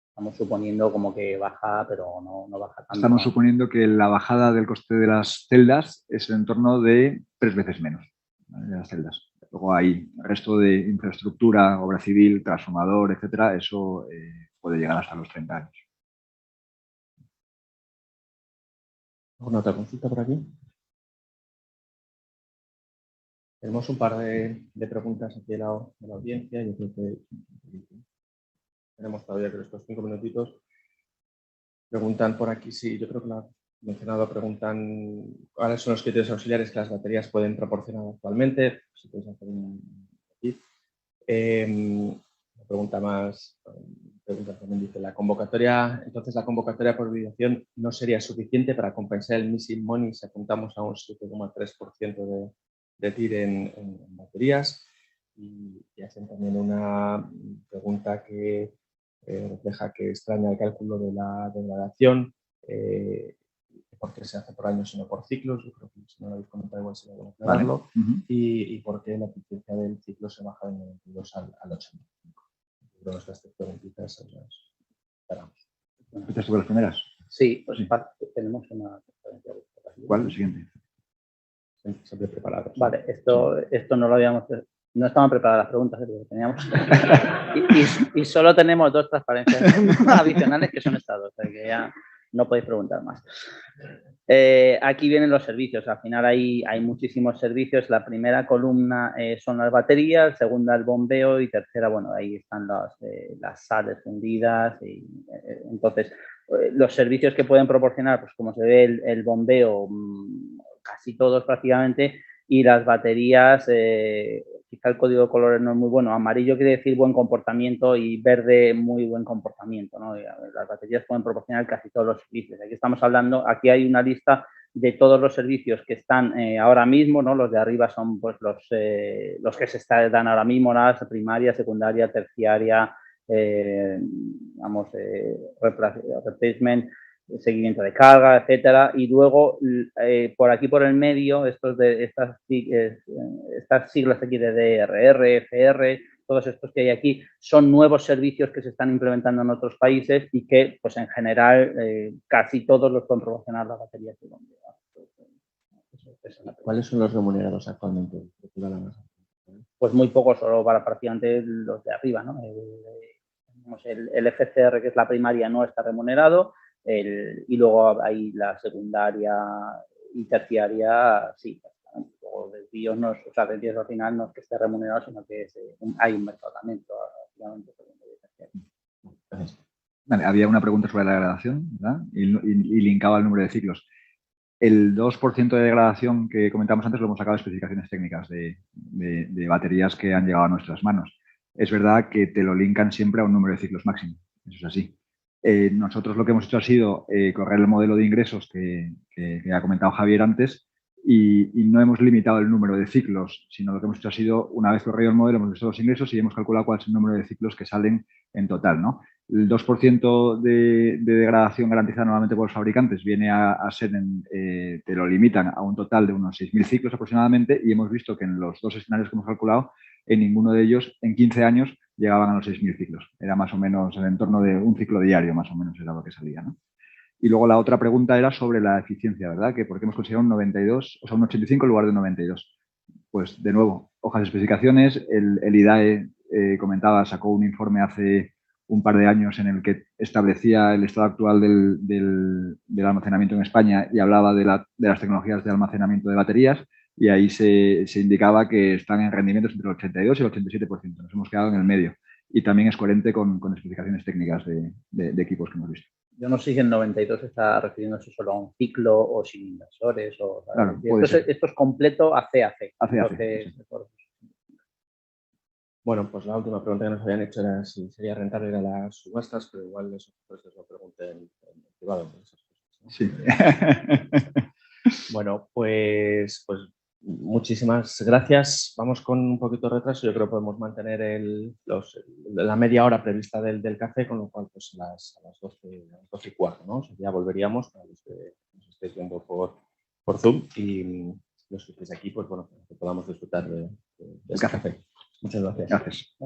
Estamos suponiendo como que baja, pero no baja tanto. Estamos suponiendo que la bajada del coste de las celdas es en torno de 3 veces menos, ¿vale? De las celdas. Luego hay el resto de infraestructura, obra civil, transformador, etcétera, eso puede llegar hasta los 30 años. ¿Alguna otra consulta por aquí? Tenemos un par de preguntas aquí de la audiencia. Yo creo que tenemos todavía estos 5 minutitos. Preguntan por aquí, sí, yo creo que lo ha mencionado, preguntan cuáles son los criterios auxiliares que las baterías pueden proporcionar actualmente. Si podéis hacer aquí. Una pregunta más, también dice, entonces la convocatoria por obligación no sería suficiente para compensar el missing money si apuntamos a un 7,3% de TIR en baterías. Y hacen también una pregunta que refleja que extraña el cálculo de la degradación, por qué se hace por años y no por ciclos. Yo creo que si no lo habéis comentado igual sería bueno aclararlo. Vale. Y por qué la eficiencia del ciclo se baja del 92 al 85. Yo creo que estas 3 preguntitas las esperamos. ¿Estás sobre las primeras? Sí, pues sí. Tenemos una... ¿Cuál? El siguiente. Siempre preparados. Vale, esto no lo habíamos... No estaban preparadas las preguntas, pero teníamos... y solo tenemos 2 transparencias adicionales que son estas 2. O sea que ya no podéis preguntar más. Aquí vienen los servicios. Al final hay muchísimos servicios. La primera columna son las baterías, segunda el bombeo y tercera, bueno, ahí están las sales fundidas. Entonces, los servicios que pueden proporcionar, pues como se ve el bombeo, casi todos prácticamente, y las baterías, quizá el código de colores no es muy bueno. Amarillo quiere decir buen comportamiento y verde muy buen comportamiento, ¿no? Las baterías pueden proporcionar casi todos los servicios. Aquí estamos hablando, aquí hay una lista de todos los servicios que están ahora mismo, ¿no? Los de arriba son pues los que se dan ahora mismo, las primaria, secundaria, terciaria, replacement, seguimiento de carga, etcétera, y luego por aquí por el medio, estas siglas aquí de DRR, FR, todos estos que hay aquí, son nuevos servicios que se están implementando en otros países y que, pues en general, casi todos los pueden proporcionar las baterías de bombeo. ¿Cuáles son los remunerados actualmente? Pues muy pocos, solo para prácticamente los de arriba, ¿no? El FCR, que es la primaria, no está remunerado. Y luego hay la secundaria y terciaria, sí. Luego desvíos, desvíos al final no es que esté remunerado, sino que hay un mejoramiento. Vale, había una pregunta sobre la degradación, ¿verdad? Y linkaba el número de ciclos. El 2% de degradación que comentamos antes lo hemos sacado de especificaciones técnicas de baterías que han llegado a nuestras manos. Es verdad que te lo linkan siempre a un número de ciclos máximo, eso es así. Nosotros lo que hemos hecho ha sido correr el modelo de ingresos que ha comentado Javier antes y no hemos limitado el número de ciclos, sino lo que hemos hecho ha sido, una vez corrido el modelo, hemos visto los ingresos y hemos calculado cuál es el número de ciclos que salen en total, ¿no? El 2% de degradación garantizada normalmente por los fabricantes viene a ser, te lo limitan a un total de unos 6.000 ciclos aproximadamente y hemos visto que en los dos escenarios que hemos calculado, en ninguno de ellos, en 15 años, llegaban a los 6.000 ciclos. Era más o menos en el entorno de un ciclo diario, más o menos era lo que salía, ¿no? Y luego la otra pregunta era sobre la eficiencia, ¿verdad? Que por qué hemos considerado un 92, o sea, un 85 en lugar de un 92. Pues, de nuevo, hojas de especificaciones. El IDAE, comentaba, sacó un informe hace un par de años en el que establecía el estado actual del almacenamiento en España y hablaba de las tecnologías de almacenamiento de baterías y ahí se indicaba que están en rendimientos entre el 82 y el 87%. Nos hemos quedado en el medio y también es coherente con especificaciones técnicas de equipos que hemos visto. Yo no sé si el 92 está refiriéndose solo a un ciclo o sin inversores. Claro, esto es completo AC-AC. Bueno, pues la última pregunta que nos habían hecho era si sería rentable ir a las subastas, pero igual eso pues os lo pregunté en privado. Sí. Bueno, pues muchísimas gracias. Vamos con un poquito de retraso. Yo creo que podemos mantener la media hora prevista del café, con lo cual pues a las 12:15, ¿no? O sea, ya volveríamos para los que nos estéis viendo por Zoom y los que estéis aquí, pues bueno, que podamos disfrutar del café. Muchas gracias. Gracias.